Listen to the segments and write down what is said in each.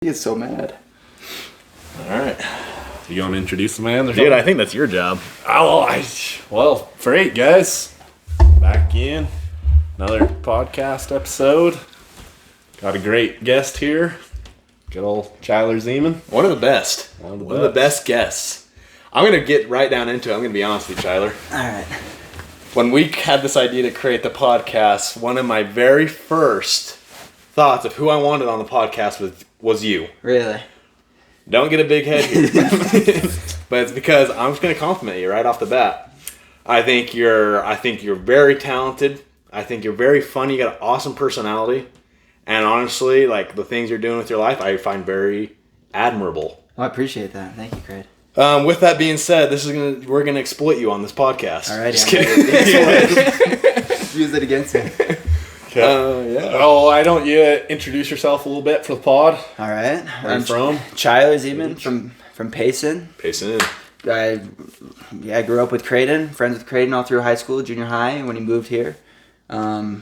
He gets so mad. All right. You want to introduce the man? Dude, I think that's your job. Well, great, guys. Back in. Another podcast episode. Got a great guest here. Good old Chyler Zeeman. One of the best. One of the best guests. I'm going to get right down into it. I'm going to be honest with you, Chyler. All right. When we had this idea to create the podcast, one of my very first thoughts of who I wanted on the podcast was you. Really? Don't get a big head here. But it's because I'm just going to compliment you right off the bat. I think you're very talented. I think you're very funny. You got an awesome personality. And honestly, like the things you're doing with your life, I find very admirable. Well, I appreciate that. Thank you, Craig. With that being said, we're gonna exploit you on this podcast. All right. Just kidding. Use it against me. Okay. Yeah. Oh, why don't you introduce yourself a little bit for the pod? All right. Where are you from? Chyler Zeeman from Payson. Payson. I grew up with Creighton, friends with Creighton all through high school, junior high, when he moved here. I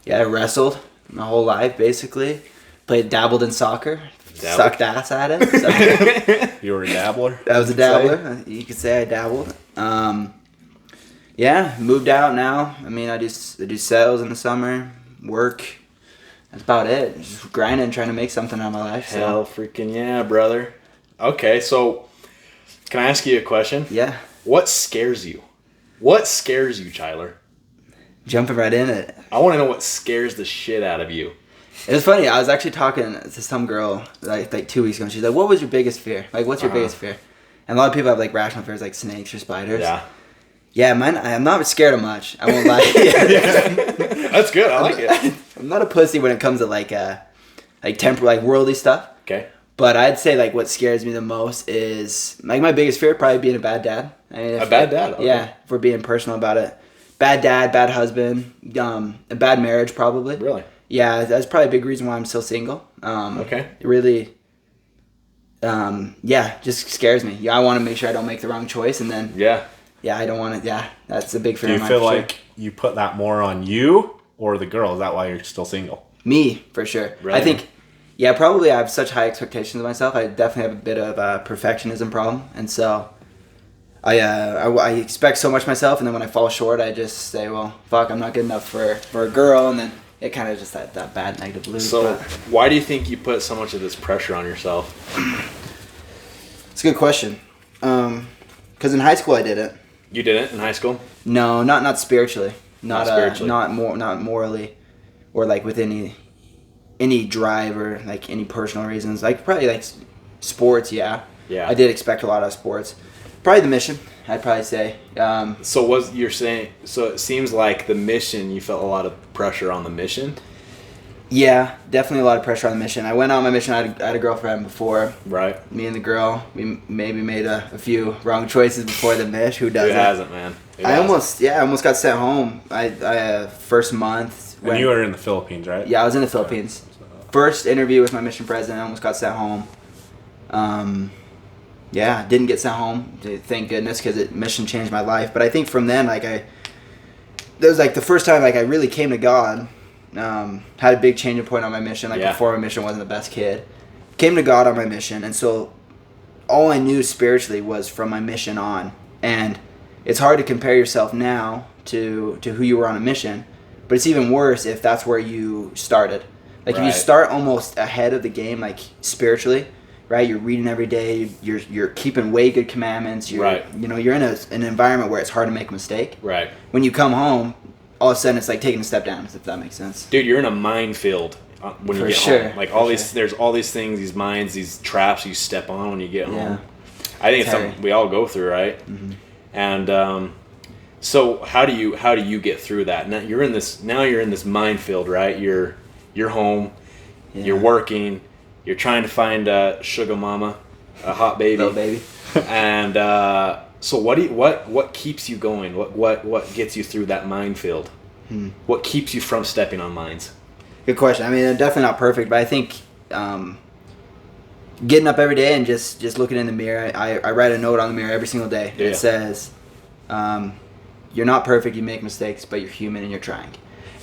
wrestled my whole life, basically. Dabbled in soccer. Sucked ass at it. So. You were a dabbler? I was a dabbler. You could say I dabbled. Moved out now. I mean, I do sales in the summer, work. That's about it. Just grinding, trying to make something out of my life. So. Hell freaking yeah, brother. Okay, so can I ask you a question? Yeah. What scares you? What scares you, Chyler? Jumping right in it. I want to know what scares the shit out of you. It was funny. I was actually talking to some girl like 2 weeks ago. And she's like, "What was your biggest fear? Like, what's your biggest fear?" And a lot of people have like rational fears, like snakes or spiders. Yeah. Yeah, mine. I'm not scared of much. I won't lie. That's good. I like it. I'm not a pussy when it comes to like temporal, like worldly stuff. Okay. But I'd say like what scares me the most is like my biggest fear probably being a bad dad. I mean, A bad dad? Okay. Yeah, if we're being personal about it. Bad dad, bad husband, a bad marriage probably. Really? Yeah, that's probably a big reason why I'm still single. Okay. It really, just scares me. Yeah, I want to make sure I don't make the wrong choice, and then I don't want to. Yeah, that's a big fear. Do you of mine feel for like sure. you put that more on you or the girl? Is that why you're still single? Me for sure? Really? I think. Yeah, probably I have such high expectations of myself. I definitely have a bit of a perfectionism problem, and so I expect so much of myself, and then when I fall short, I just say, well, fuck, I'm not good enough for a girl, and then it kind of just that bad negative loop. So why do you think you put so much of this pressure on yourself? It's a good question. Because in high school I didn't. You didn't in high school? No, not spiritually. Not spiritually. Not morally, or like with any drive or like any personal reasons. Like probably like sports. Yeah. I did expect a lot out of sports. Probably the mission, I'd probably say. So it seems like the mission, you felt a lot of pressure on the mission? Yeah, definitely a lot of pressure on the mission. I went on my mission, I had a girlfriend before. Right. Me and the girl, we maybe made a few wrong choices before the mish. Who doesn't? Who hasn't, man? I almost got sent home. I first month. And you were in the Philippines, right? Yeah, I was in the Philippines. First interview with my mission president, I almost got sent home. Didn't get sent home, thank goodness, because mission changed my life. But I think from then, that was like the first time like I really came to God. Had a big changing point on my mission. Before my mission, wasn't the best kid. Came to God on my mission, and so all I knew spiritually was from my mission on. And it's hard to compare yourself now to who you were on a mission, but it's even worse if that's where you started. Like if you start almost ahead of the game, like spiritually. Right, you're reading every day. You're keeping way good commandments. You're in an environment where it's hard to make a mistake. Right. When you come home, all of a sudden it's like taking a step down. If that makes sense. Dude, you're in a minefield when you get home. Like there's all these things, these mines, these traps you step on when you get home. I think it's something we all go through, right? Mm-hmm. And so how do you get through that? Now you're in this minefield, right? You're home. Yeah. You're working. You're trying to find a sugar mama, a hot baby. Little baby. And so what keeps you going? What gets you through that minefield? What keeps you from stepping on mines? Good question. I mean, I'm definitely not perfect, but I think getting up every day and just looking in the mirror. I write a note on the mirror every single day. It says, "You're not perfect. You make mistakes, but you're human and you're trying."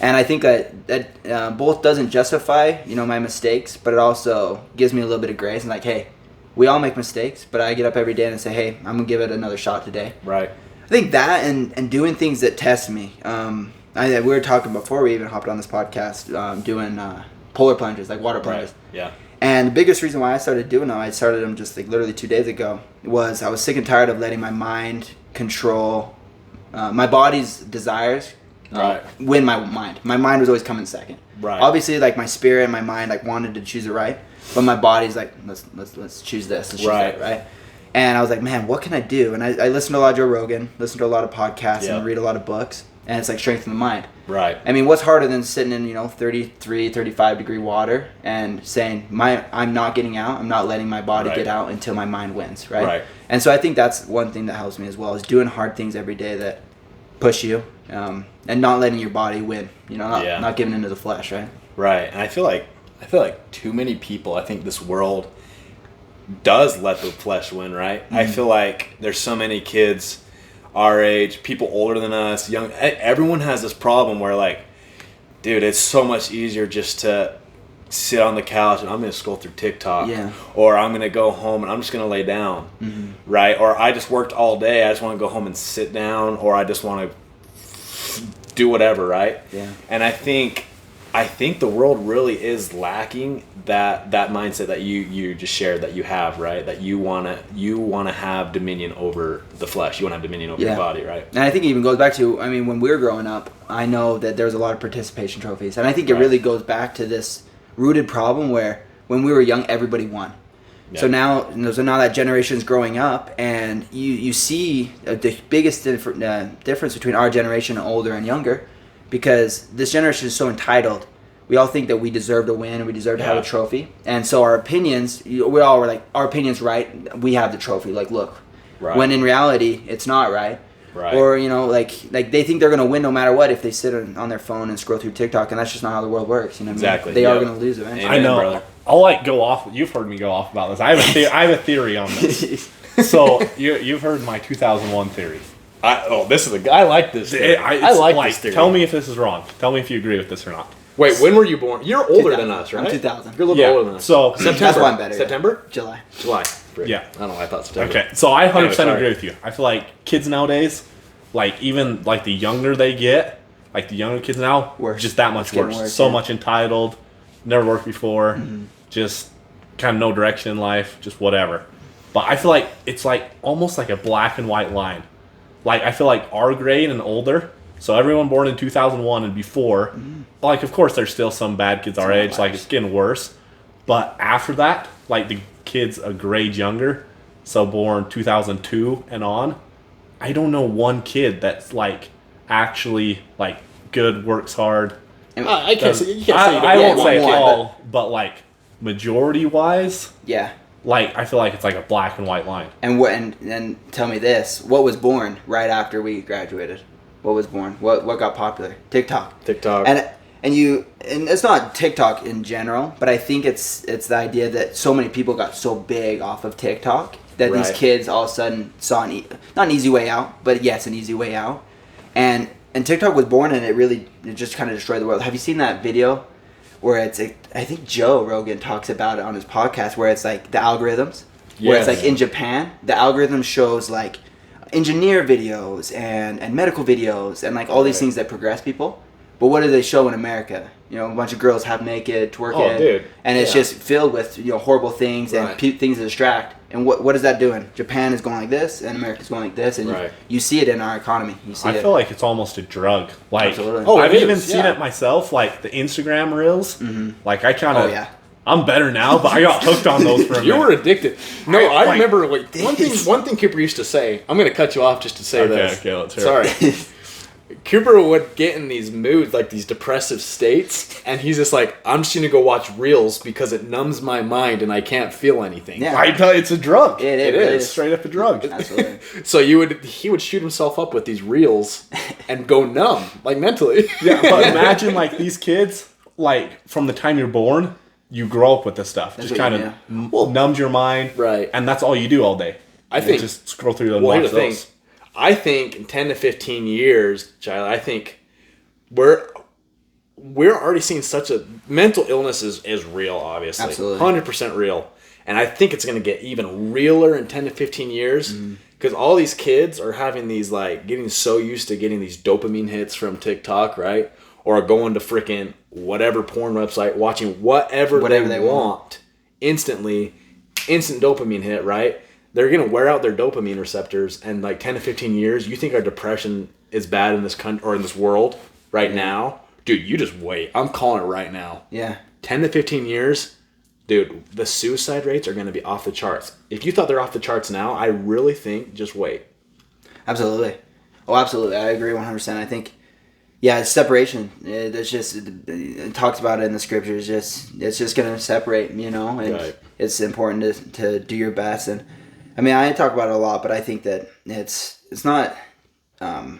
And I think that both doesn't justify, my mistakes, but it also gives me a little bit of grace and like, hey, we all make mistakes, but I get up every day and say, hey, I'm going to give it another shot today. Right. I think that and doing things that test me. We were talking before we even hopped on this podcast, doing polar plunges, like water plunges. Right. Yeah. And the biggest reason why I started doing them, I started them just like literally 2 days ago, was I was sick and tired of letting my mind control my body's desires. Win my mind. My mind was always coming second. Right. Obviously, like my spirit and my mind like wanted to choose it right, but my body's like let's choose this. Let's choose that, right? And I was like, man, what can I do? And I listened to a lot of Joe Rogan, listened to a lot of podcasts, and read a lot of books. And it's like strengthen the mind. Right. I mean, what's harder than sitting in 33, 35 degree water and saying I'm not getting out. I'm not letting my body get out until my mind wins. Right. And so I think that's one thing that helps me as well, is doing hard things every day that push you, and not letting your body win. Not giving into the flesh. Right. Right. And I feel like too many people. I think this world does let the flesh win. Right. Mm-hmm. I feel like there's so many kids our age, people older than us, young, everyone has this problem where like, dude, it's so much easier just to sit on the couch and I'm going to scroll through TikTok, or I'm going to go home and I'm just going to lay down, right? Or I just worked all day, I just want to go home and sit down, or I just want to do whatever, right? Yeah. And I think the world really is lacking that mindset that you just shared, that you have, right? That you wanna have dominion over the flesh. You wanna have dominion over your body, right? And I think it even goes back to, when we were growing up, I know that there was a lot of participation trophies, and I think it really goes back to this rooted problem where when we were young, everybody won. Yeah. So now that generation is growing up, and you see the biggest difference between our generation and older and younger, because this generation is so entitled. We all think that we deserve to win and we deserve to have a trophy. And so our opinions, we all were like, our opinion's right, we have the trophy. Like, look. Right. When in reality, it's not right. Right. Or, like they think they're going to win no matter what if they sit on their phone and scroll through TikTok. And that's just not how the world works. Exactly. They are going to lose eventually. I know. Brother. I'll go off. You've heard me go off about this. I have a theory on this. So you've heard my 2001 theory. This is I like this. I like this theory. Tell me if this is wrong. Tell me if you agree with this or not. Wait, when were you born? You're older than us, right? I'm 2000. You're a little older than us. So September. That's why I'm better. September? July. Yeah. I don't know why I thought September. Okay, so I 100% agree with you. I feel like kids nowadays, like even like the younger they get, like the younger kids now, just that much worse. So much entitled, never worked before, just kind of no direction in life, just whatever. But I feel like it's like almost like a black and white line. Like I feel like our grade and older, so everyone born in 2001 and before, like of course there's still some bad kids our age, like it's getting worse. But after that, like the kids a grade younger, so born 2002 and on, I don't know one kid that's like actually like good, works hard. I can't say. You can't say. I won't say all, but like majority wise, yeah. Like I feel like it's like a black and white line. And tell me this: what was born right after we graduated? What was born? What got popular? TikTok. And it's not TikTok in general, but I think it's the idea that so many people got so big off of TikTok that these kids all of a sudden saw not an easy way out, but yes, an easy way out. And TikTok was born, and it just kind of destroyed the world. Have you seen that video where I think Joe Rogan talks about it on his podcast, where it's like the algorithms, where it's like in Japan, the algorithm shows like engineer videos and medical videos and like all these things that progress people. But what do they show in America? A bunch of girls half naked, twerking, dude. And it's just filled with horrible things and things that distract. And what is that doing? Japan is going like this, and America's going like this, and you see it in our economy. I feel like it's almost a drug. Like, absolutely. I've even seen it myself, like the Instagram reels. Like I kind of, I'm better now, but I got hooked on those for a minute. You were addicted. No, I remember like one thing Cooper used to say. I'm going to cut you off just to say this. Okay, let's hear it. Sorry. Cooper would get in these moods, like these depressive states, and he's just like, I'm just going to go watch reels because it numbs my mind and I can't feel anything. Yeah. I tell you, it's a drug. It is straight up a drug. Absolutely. So he would shoot himself up with these reels and go numb, like mentally. Yeah, but imagine like these kids, like from the time you're born, you grow up with this stuff. Just kind of numbs your mind. Right. And that's all you do all day. I think just scroll through and watch those. I think in 10 to 15 years, Chyler, I think we're already seeing such a mental illness is real, obviously. Absolutely. 100% real. And I think it's going to get even realer in 10 to 15 years because all these kids are having these, like, getting so used to getting these dopamine hits from TikTok, right? Or going to freaking whatever porn website, watching whatever they want instantly, instant dopamine hit, right? They're going to wear out their dopamine receptors, and like 10 to 15 years, you think our depression is bad in this country or in this world right now? Dude, you just wait. I'm calling it right now. Yeah. 10 to 15 years, dude, the suicide rates are going to be off the charts. If you thought they're off the charts now, I really think just wait. Absolutely. Oh, absolutely. I agree 100%. I think, yeah, it's separation. It's just, it talks about it in the scriptures. It's just going to separate, you know, and right. It's important to do your best. And I mean, I talk about it a lot, but I think that it's not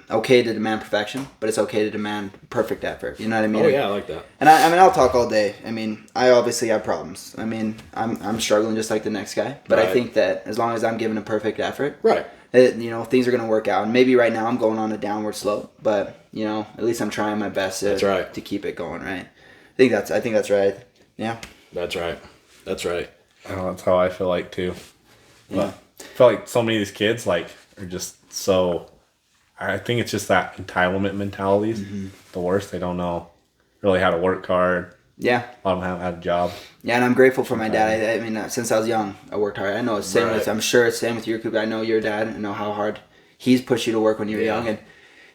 okay to demand perfection, but it's okay to demand perfect effort. You know what I mean? Oh yeah, I like that. And I mean, I'll talk all day. I mean, I obviously have problems. I mean, I'm struggling just like the next guy, but right. I think that as long as I'm giving a perfect effort, right, you know, things are going to work out. And maybe right now I'm going on a downward slope, but you know, at least I'm trying my best to keep it going. Right. I think that's right. Yeah. That's right. That's right. Oh, that's how I feel like too. But Yeah. I feel like so many of these kids like are just so. I think it's just that entitlement mentality is the worst. They don't know really how to work hard. Yeah. A lot of them haven't had a job. Yeah, and I'm grateful for my dad. I mean, since I was young, I worked hard. I know it's same with. I'm sure it's same with your Coop. I know your dad. I know how hard he's pushed you to work when you were young. And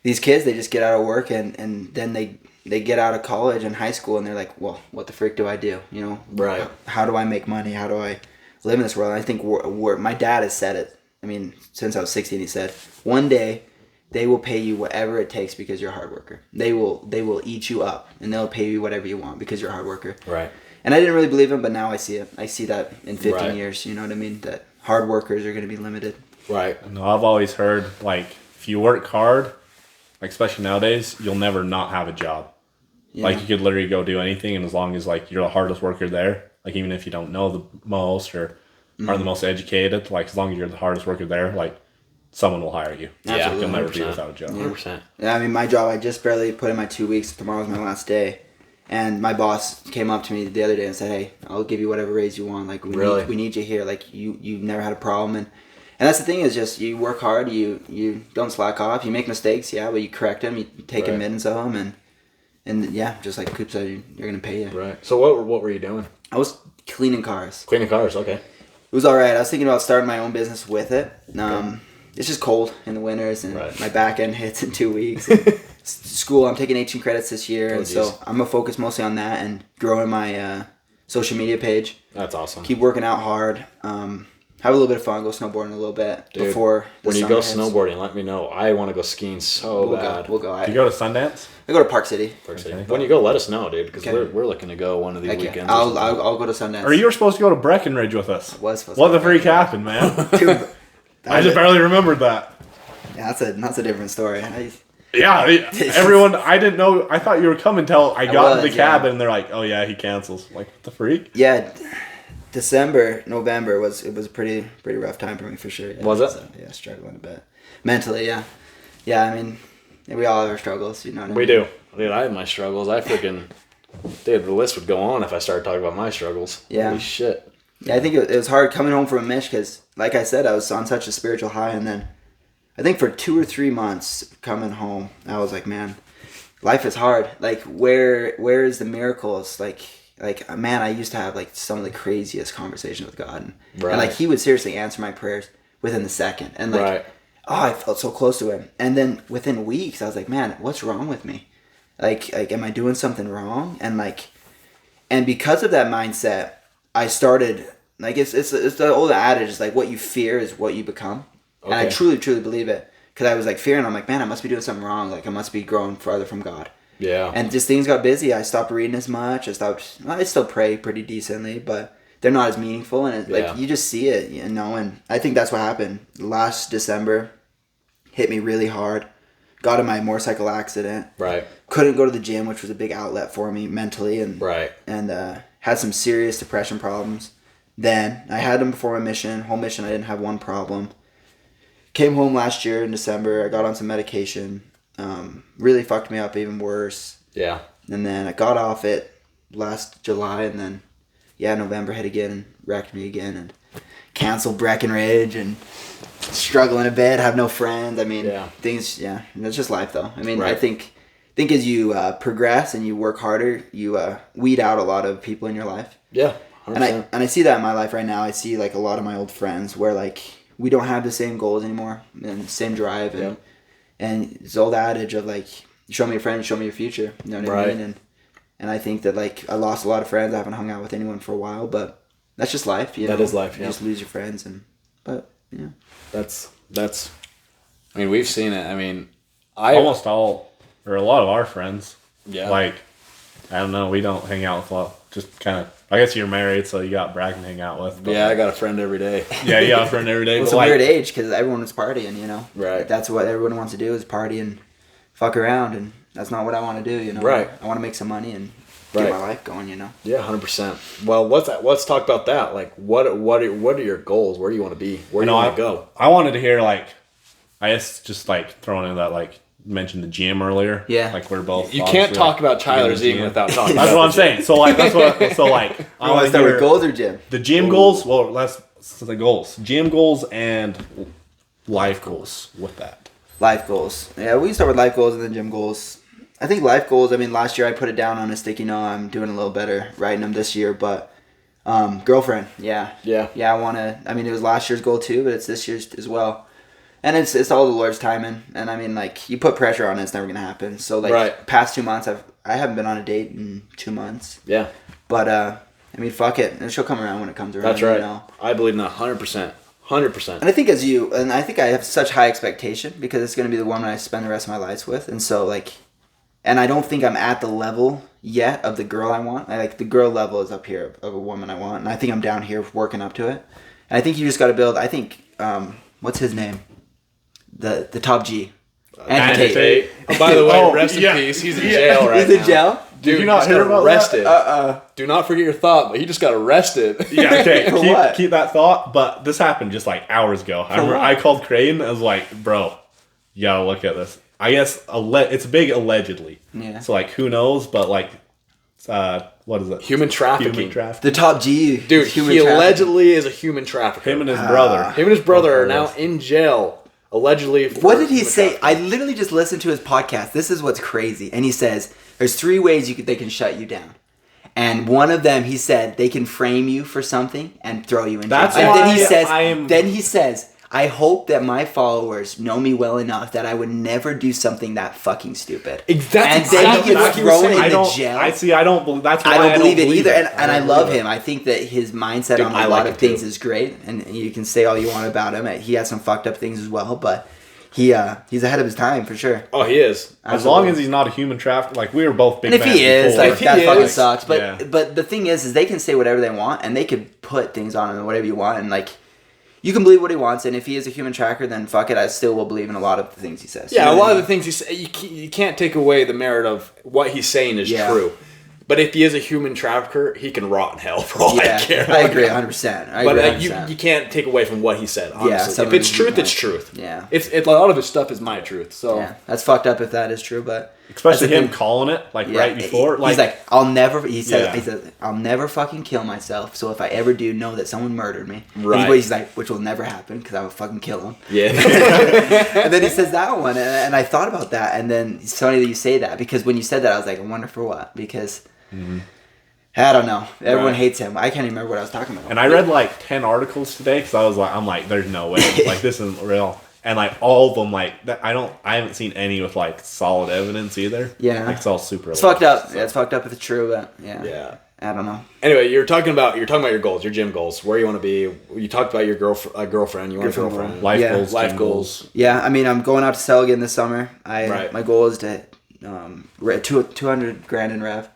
these kids, they just get out of work and then they get out of college and high school and they're like, well, what the frick do I do? You know, right? How do I make money? How do I live in this world? And I think my dad has said it. I mean, since I was 16, he said, one day they will pay you whatever it takes because you're a hard worker. They will eat you up and they'll pay you whatever you want because you're a hard worker. Right. And I didn't really believe him, but now I see it. I see that in 15 years, you know what I mean? That hard workers are going to be limited. Right. No, I've always heard, like, if you work hard, like, especially nowadays, you'll never not have a job. Yeah. Like, you could literally go do anything, and as long as, like, you're the hardest worker there, like, even if you don't know the most or are the most educated, like, as long as you're the hardest worker there, like, someone will hire you. Yeah, you'll never 100%. be without a job. 100%. Yeah, I mean, my job, I just barely put in my 2 weeks. Tomorrow's my last day. And my boss came up to me the other day and said, hey, I'll give you whatever raise you want. Like, we need you here. Like, you've never had a problem. And that's the thing is just you work hard. You don't slack off. You make mistakes, yeah, but you correct them. You take admittance of them. And yeah, just like Coop said, you're going to pay you. Right. So what were you doing? I was cleaning cars. Cleaning cars, okay. It was all right. I was thinking about starting my own business with it. It's just cold in the winters, and my back end hits in 2 weeks. School, I'm taking 18 credits this year, and so I'm going to focus mostly on that and growing my social media page. That's awesome. Keep working out hard. Have a little bit of fun. Go snowboarding a little bit before the when you summer go hits. Snowboarding, let me know. I want to go skiing so bad. We'll go. Do you go to Sundance? I go to Park City. Okay. When you go, let us know, dude, because we're looking to go one of these weekends. I'll go to Sundance. Or you were supposed to go to Breckenridge with us. I was supposed what to the freak happened, man? Dude, I just barely remembered that. Yeah, that's a different story. Yeah, everyone, I didn't know. I thought you were coming until I got in the cabin, and they're like, "Oh yeah, he cancels." Like, what the freak? Yeah, November was a pretty rough time for me for sure. Yeah. Was it? So, yeah, struggling a bit mentally. Yeah. I mean, we all have our struggles. You know what I mean? We do. Dude, I have my struggles. Dude, the list would go on if I started talking about my struggles. Yeah. Holy shit. Yeah, I think it was hard coming home from a Mish because, like I said, I was on such a spiritual high, and then I think for 2 or 3 months coming home, I was like, man, life is hard. Like, where is the miracles? Like, man, I used to have like some of the craziest conversations with God, and like he would seriously answer my prayers within the second, and like, I felt so close to him. And then within weeks, I was like, man, what's wrong with me? Like, am I doing something wrong? And because of that mindset, I started like it's the old adage, it's like what you fear is what you become. Okay. And I truly believe it, because I was like fearing. I'm like, man, I must be doing something wrong. Like, I must be growing farther from God. Yeah. And just things got busy. I stopped reading as much. I still pray pretty decently, but they're not as meaningful. And like you just see it, you know. And I think that's what happened. Last December hit me really hard. Got in my motorcycle accident. Right. Couldn't go to the gym, which was a big outlet for me mentally, and and had some serious depression problems. Then I had them before my mission. Whole mission, I didn't have one problem. Came home last year in December. I got on some medication. Really fucked me up even worse. Yeah. And then I got off it last July, and then, November hit again and wrecked me again, and canceled Breckenridge, and struggling a bit, have no friends. I mean, things, it's just life, though. I mean, I think as you progress and you work harder, you weed out a lot of people in your life. Yeah, 100%. And I see that in my life right now. I see, like, a lot of my old friends where, like, we don't have the same goals anymore and the same drive, and it's the old adage of, like, show me your friends, show me your future. You know what I mean? And I think that, like, I lost a lot of friends. I haven't hung out with anyone for a while, but that's just life. You know? That is life. You just lose your friends, but that's. I mean, we've seen it. I mean, almost all or a lot of our friends. Yeah. Like, I don't know. We don't hang out with a lot. Just kind of. I guess you're married, so you got Bracken to hang out with. But I got a friend every day. Yeah, you got a friend every day. It's a weird age because everyone was partying. You know. Right. Like, that's what everyone wants to do is party and fuck around, and that's not what I want to do. You know. Right. I want to make some money and get my life going. You know. Yeah, 100%. Well, let's talk about that. Like, what are your goals? Where do you want to be? Where do you want to go? I wanted to hear, like, I guess just like throwing in that, like, mentioned the gym earlier. Yeah. Like, we're both. You can't talk about Chyler Zeeman without talking. That's what I'm saying. So like, I want to start with goals or gym. The gym goals. Well, the goals. Gym goals and life goals with that. Life goals. Yeah, we start with life goals and then gym goals. I think life goals, I mean, last year I put it down on a sticky note. I'm doing a little better writing them this year, but girlfriend, Yeah, I want to, I mean, it was last year's goal too, but it's this year's as well. And it's all the Lord's timing. And I mean, like, you put pressure on it, it's never going to happen. So, like, past 2 months, I haven't been on a date in 2 months. Yeah. But, I mean, fuck it. And she'll come around when it comes around. That's right. You know? I believe in that 100%. 100%. And I think I think I have such high expectation because it's going to be the woman I spend the rest of my life with. And so, like, and I don't think I'm at the level yet of the girl I want. The girl level is up here of a woman I want. And I think I'm down here working up to it. And I think you just got to build, I think, what's his name? The top G. Andrew Tate. Oh, by the way, rest in peace. He's in jail right now. He's in jail? Dude, you not hear about arrested. That? Do not forget your thought, but he just got arrested. Yeah, okay. For what? Keep that thought, but this happened just like hours ago. I remember I called Crane. I was like, bro, you gotta look at this. I guess it's big allegedly. Yeah. So, like, who knows, but, like, what is it? Human trafficking. The top G. Dude, he allegedly is a human trafficker. Him and his brother. Him and his brother are now in jail. Allegedly. What did he say? I literally just listened to his podcast. This is what's crazy. And he says, there's 3 ways they can shut you down. And one of them, he said, they can frame you for something and throw you in jail. That's and why then he says, I hope that my followers know me well enough that I would never do something that fucking stupid. Exactly. And then he gets thrown into jail. I don't believe that's why I don't believe it either. It. And I love him. I think that his mindset on a lot of things is great. And you can say all you want about him. He has some fucked up things as well, but he's ahead of his time for sure. Oh, he is. As long as he's not a human trafficker, like, we were both big fans. And if he is, like, that fucking sucks. But yeah. But the thing is they can say whatever they want, and they could put things on him and whatever you want, and, like, you can believe what he wants, and if he is a human tracker, then fuck it, I still will believe in a lot of the things he says. Yeah, a lot of the things he says, you can't take away the merit of what he's saying is true. But if he is a human trafficker, he can rot in hell for all I care. I agree 100%. But you can't take away from what he said, honestly. If it's truth, it's truth. Yeah. A lot of his stuff is my truth. So yeah, that's fucked up if that is true, but... Especially him calling it, like, right before. He's like, he says, I'll never fucking kill myself, so if I ever do, know that someone murdered me. Right. He's like, which will never happen, because I will fucking kill him. Yeah. And then he says that one, and I thought about that, and then it's funny that you say that, because when you said that, I was like, I wonder for what, because... Mm-hmm. I don't know. Everyone hates him. I can't even remember what I was talking about. And I read like 10 articles today because I'm like, there's no way. Like, this isn't real. And like all of them, like, I haven't seen any with like solid evidence either. Yeah. Like, it's all super. It's fucked up. So. Yeah, it's fucked up if it's true, but yeah. Yeah. I don't know. Anyway, you're talking about your goals, your gym goals, where you want to be. You talked about your girlfriend. You want a girlfriend. Life goals. Yeah, I mean, I'm going out to sell again this summer. My goal is to 200 grand in rev.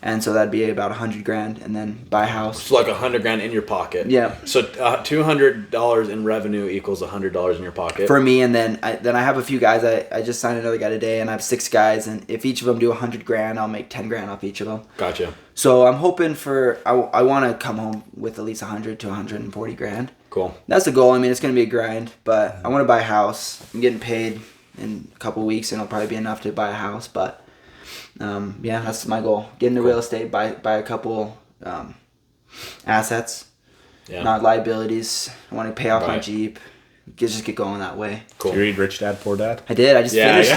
And so that'd be about 100 grand, and then buy a house. So like 100 grand in your pocket. Yeah. So $200 in revenue equals $100 in your pocket. For me, and then I have a few guys. I just signed another guy today, and I have 6 guys. And if each of them do 100 grand, I'll make 10 grand off each of them. Gotcha. So I'm hoping I want to come home with at least 100 to 140 grand. Cool. That's the goal. I mean, it's gonna be a grind, but I want to buy a house. I'm getting paid in a couple weeks, and it'll probably be enough to buy a house, but. That's my goal. Get into real estate, buy a couple assets, not liabilities. I want to pay off my Jeep. Just get going that way. Cool. Did you read Rich Dad Poor Dad? I did. I just finished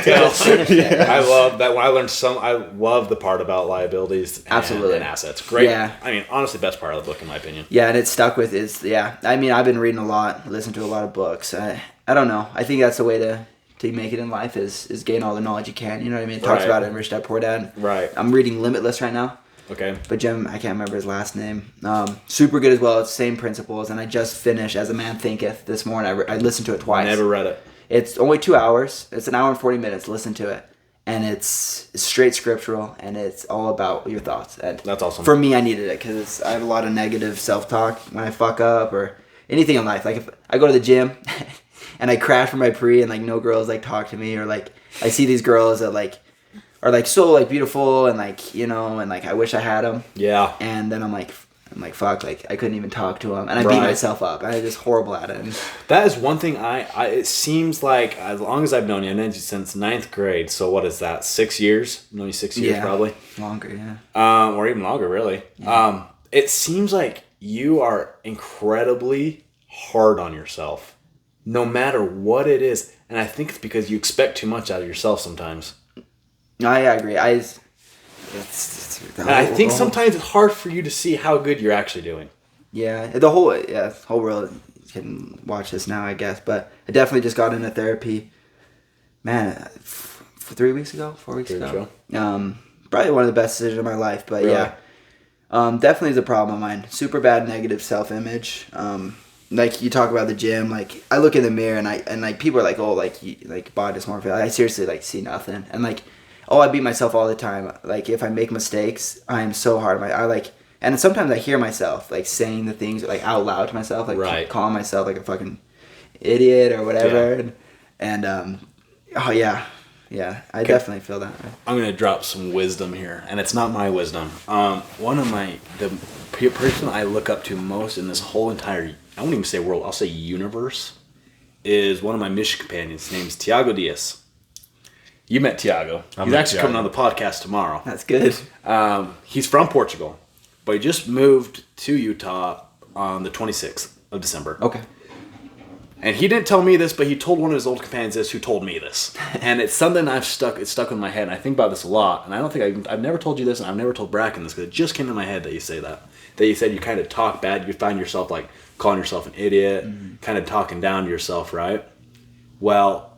it. I love that. When I learned I love the part about liabilities and assets. Great. Yeah. I mean, honestly, best part of the book, in my opinion. Yeah, and it stuck with I mean, I've been reading a lot, listened to a lot of books. I don't know. I think that's the way to make it in life is gain all the knowledge you can. You know what I mean? It talks about it in Rich Dad Poor Dad. Right. I'm reading Limitless right now. Okay. But Jim, I can't remember his last name. Super good as well. It's same principles. And I just finished As a Man Thinketh this morning. I listened to it twice. Never read it. It's only 2 hours. It's an hour and 40 minutes. Listen to it. And it's straight scriptural. And it's all about your thoughts. And that's awesome. For me, I needed it because I have a lot of negative self-talk when I fuck up or anything in life. Like if I go to the gym and I crash for my pre and like no girls like talk to me, or like I see these girls that like are like so like beautiful and like, you know, and like I wish I had them. Yeah. And then I'm like fuck, like I couldn't even talk to them, and I beat myself up. I'm just horrible at it. And that is one thing it seems like as long as I've known you, I've known you since 9th grade. So what is that? 6 years? I've known you 6 years probably. Longer, yeah. Or even longer, really. Yeah. It seems like you are incredibly hard on yourself, no matter what it is, and I think it's because you expect too much out of yourself sometimes. I agree. I think sometimes it's hard for you to see how good you're actually doing. Yeah, the whole world can watch this now, I guess. But I definitely just got into therapy, man, 4 weeks ago. Probably one of the best decisions of my life. But really? Definitely is a problem of mine. Super bad negative self-image. Like you talk about the gym, like I look in the mirror and like people are like, oh, like body dysmorphia. I seriously like see nothing, and like. Oh, I beat myself all the time. Like, if I make mistakes, I am so hard on and sometimes I hear myself, like, saying the things, like, out loud to myself, like, calling myself, like, a fucking idiot or whatever. Yeah. I definitely feel that. I'm going to drop some wisdom here, and it's not my wisdom. One of the person I look up to most in this whole entire, I won't even say world, I'll say universe, is one of my mission companions. His name's Tiago Diaz. You met Tiago. He's actually coming on the podcast tomorrow. That's good. He's from Portugal, but he just moved to Utah on the 26th of December. Okay. And he didn't tell me this, but he told one of his old companions this, who told me this. And it's something it's stuck in my head, and I think about this a lot. And I don't think I've never told you this, and I've never told Bracken this, because it just came to my head that you say that. That you said you kind of talk bad, you find yourself like calling yourself an idiot, kind of talking down to yourself, right? Well,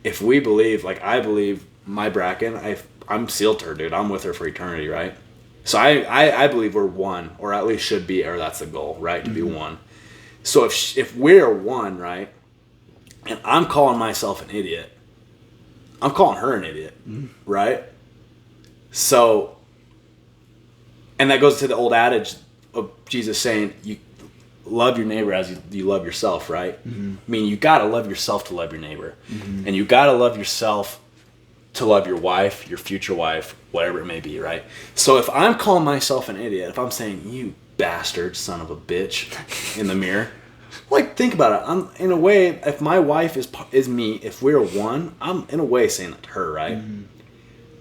if we believe, like I believe my Bracken, I'm sealed to her, dude. I'm with her for eternity, right? So I believe we're one, or at least should be, or that's the goal, right? To be one. So if we're one, right, and I'm calling myself an idiot, I'm calling her an idiot, right? So, and that goes to the old adage of Jesus saying, you love your neighbor as you love yourself, right? I mean, you got to love yourself to love your neighbor. And you got to love yourself to love your wife, your future wife, whatever it may be, right? So if I'm calling myself an idiot, if I'm saying, you bastard son of a bitch in the mirror, like, think about it. I'm, in a way, if my wife is me, if we're one, I'm in a way saying that to her, right?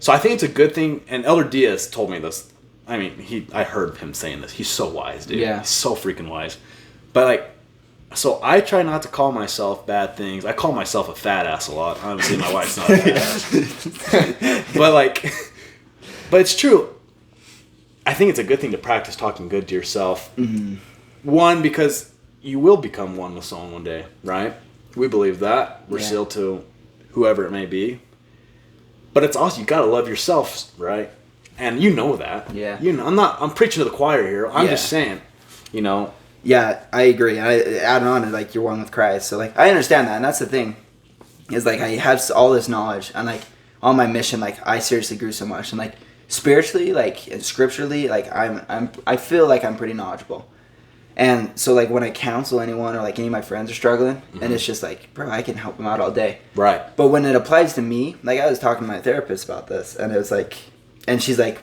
So I think it's a good thing, and Elder Diaz told me this. I mean, I heard him saying this. He's so wise, dude. Yeah. He's so freaking wise. But, like, so I try not to call myself bad things. I call myself a fat ass a lot. Obviously, my wife's not a fat ass. But it's true. I think it's a good thing to practice talking good to yourself. One, because you will become one with someone one day, right? We believe that. We're sealed to whoever it may be. But it's also, you got to love yourself, right? And you know that. Yeah. You know, I'm preaching to the choir here. I'm just saying, you know. Yeah, I agree. I add on to, like, you're one with Christ. So, like, I understand that. And that's the thing. Is, like, I have all this knowledge. And, like, on my mission, like, I seriously grew so much. And, like, spiritually, like, and scripturally, like, I feel like I'm pretty knowledgeable. And so, like, when I counsel anyone or, like, any of my friends are struggling, and it's just like, bro, I can help them out all day. Right. But when it applies to me, like, I was talking to my therapist about this, and it was like, and she's like,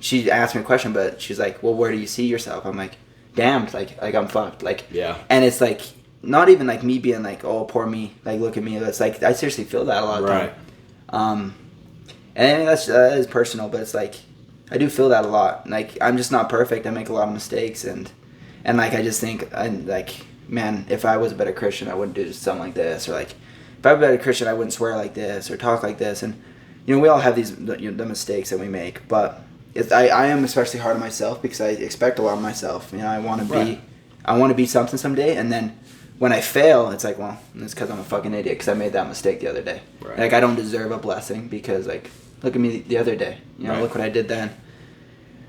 she asked me a question, but she's like, well, where do you see yourself? I'm like, damned, like I'm fucked. Like, yeah. And it's like, not even like me being like, oh, poor me, like, look at me. It's like, I seriously feel that a lot of time. And And that is personal, but it's like, I do feel that a lot. Like, I'm just not perfect. I make a lot of mistakes, and like, I just think, man, if I was a better Christian, I wouldn't do something like this, or like, if I was a better Christian, I wouldn't swear like this or talk like this. And we all have these the mistakes that we make, but I am especially hard on myself because I expect a lot of myself. I want to be something someday, and then when I fail, it's like, well, it's because I'm a fucking idiot because I made that mistake the other day. Right. Like, I don't deserve a blessing because, like, look at me the other day. Look what I did then.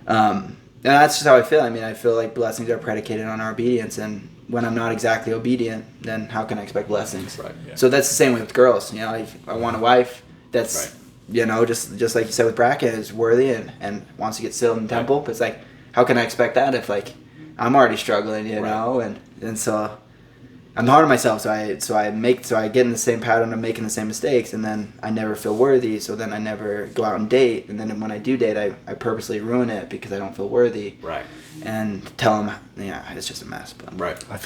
And that's just how I feel. I feel like blessings are predicated on our obedience, and when I'm not exactly obedient, then how can I expect blessings? Right. Yeah. So that's the same way with girls. I want a wife that's, just like you said with Bracken, is worthy and wants to get sealed in the temple. But it's like, how can I expect that if, like, I'm already struggling, know? And so I'm hard on myself, so I get in the same pattern of making the same mistakes, and then I never feel worthy, so then I never go out and date, and then when I do date, I purposely ruin it because I don't feel worthy. Right. And tell them, it's just a mess. But. Right. I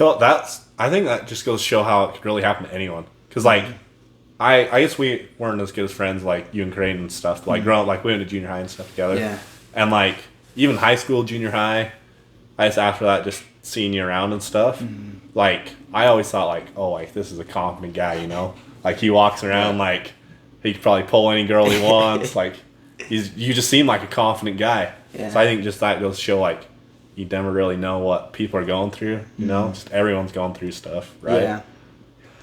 think that just goes to show how it could really happen to anyone. Because, like, I guess we weren't as good as friends, like you and Crane and stuff. Like, growing up, like, we went to junior high and stuff together. Yeah. And, like, even high school, junior high, I guess after that, just seeing you around and stuff, like, I always thought, like, oh, like, this is a confident guy, Like, he walks around, like, he could probably pull any girl he wants. Like, you just seem like a confident guy. Yeah. So I think just that goes to show, like, you never really know what people are going through, Just everyone's going through stuff, right? Yeah.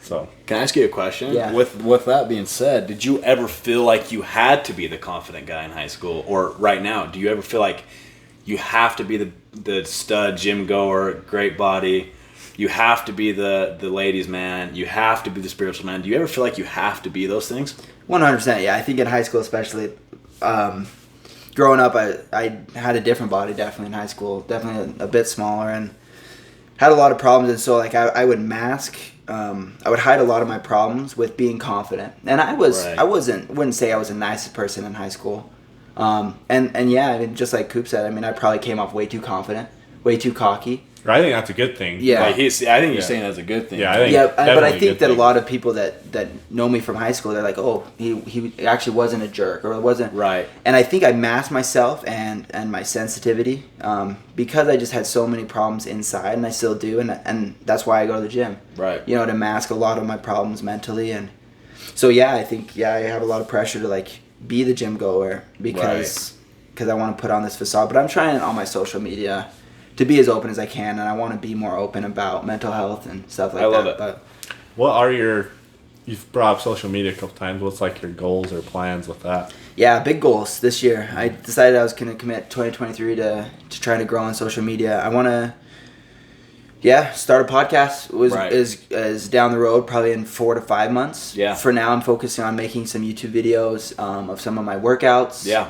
So, can I ask you a question? Yeah. With that being said, did you ever feel like you had to be the confident guy in high school, or right now, do you ever feel like you have to be the stud gym goer, great body? You have to be the ladies' man. You have to be the spiritual man. Do you ever feel like you have to be those things? 100%. Yeah, I think in high school, especially, growing up, I had a different body definitely in high school. Definitely a bit smaller and had a lot of problems. And so, like, I would mask. I would hide a lot of my problems with being confident. And I wouldn't say I was the nicest person in high school. And yeah, just like Coop said, I probably came off way too confident, way too cocky. I think that's a good thing. Yeah, like I think you're saying that's a good thing. Yeah, but I think that a lot of people that know me from high school, they're like, oh, he actually wasn't a jerk, or it wasn't right. And I think I masked myself and my sensitivity because I just had so many problems inside, and I still do, and that's why I go to the gym. Right. To mask a lot of my problems mentally, and so I think I have a lot of pressure to, like, be the gym goer because I want to put on this facade, but I'm trying on my social media to be as open as I can, and I want to be more open about mental health and stuff like that. I love it. But what are you've brought up social media a couple times, what's, like, your goals or plans with that? Yeah, big goals this year. I decided I was going to commit 2023 to trying to grow on social media. I want to start a podcast is down the road, probably in 4 to 5 months. Yeah. For now, I'm focusing on making some YouTube videos of some of my workouts. Yeah.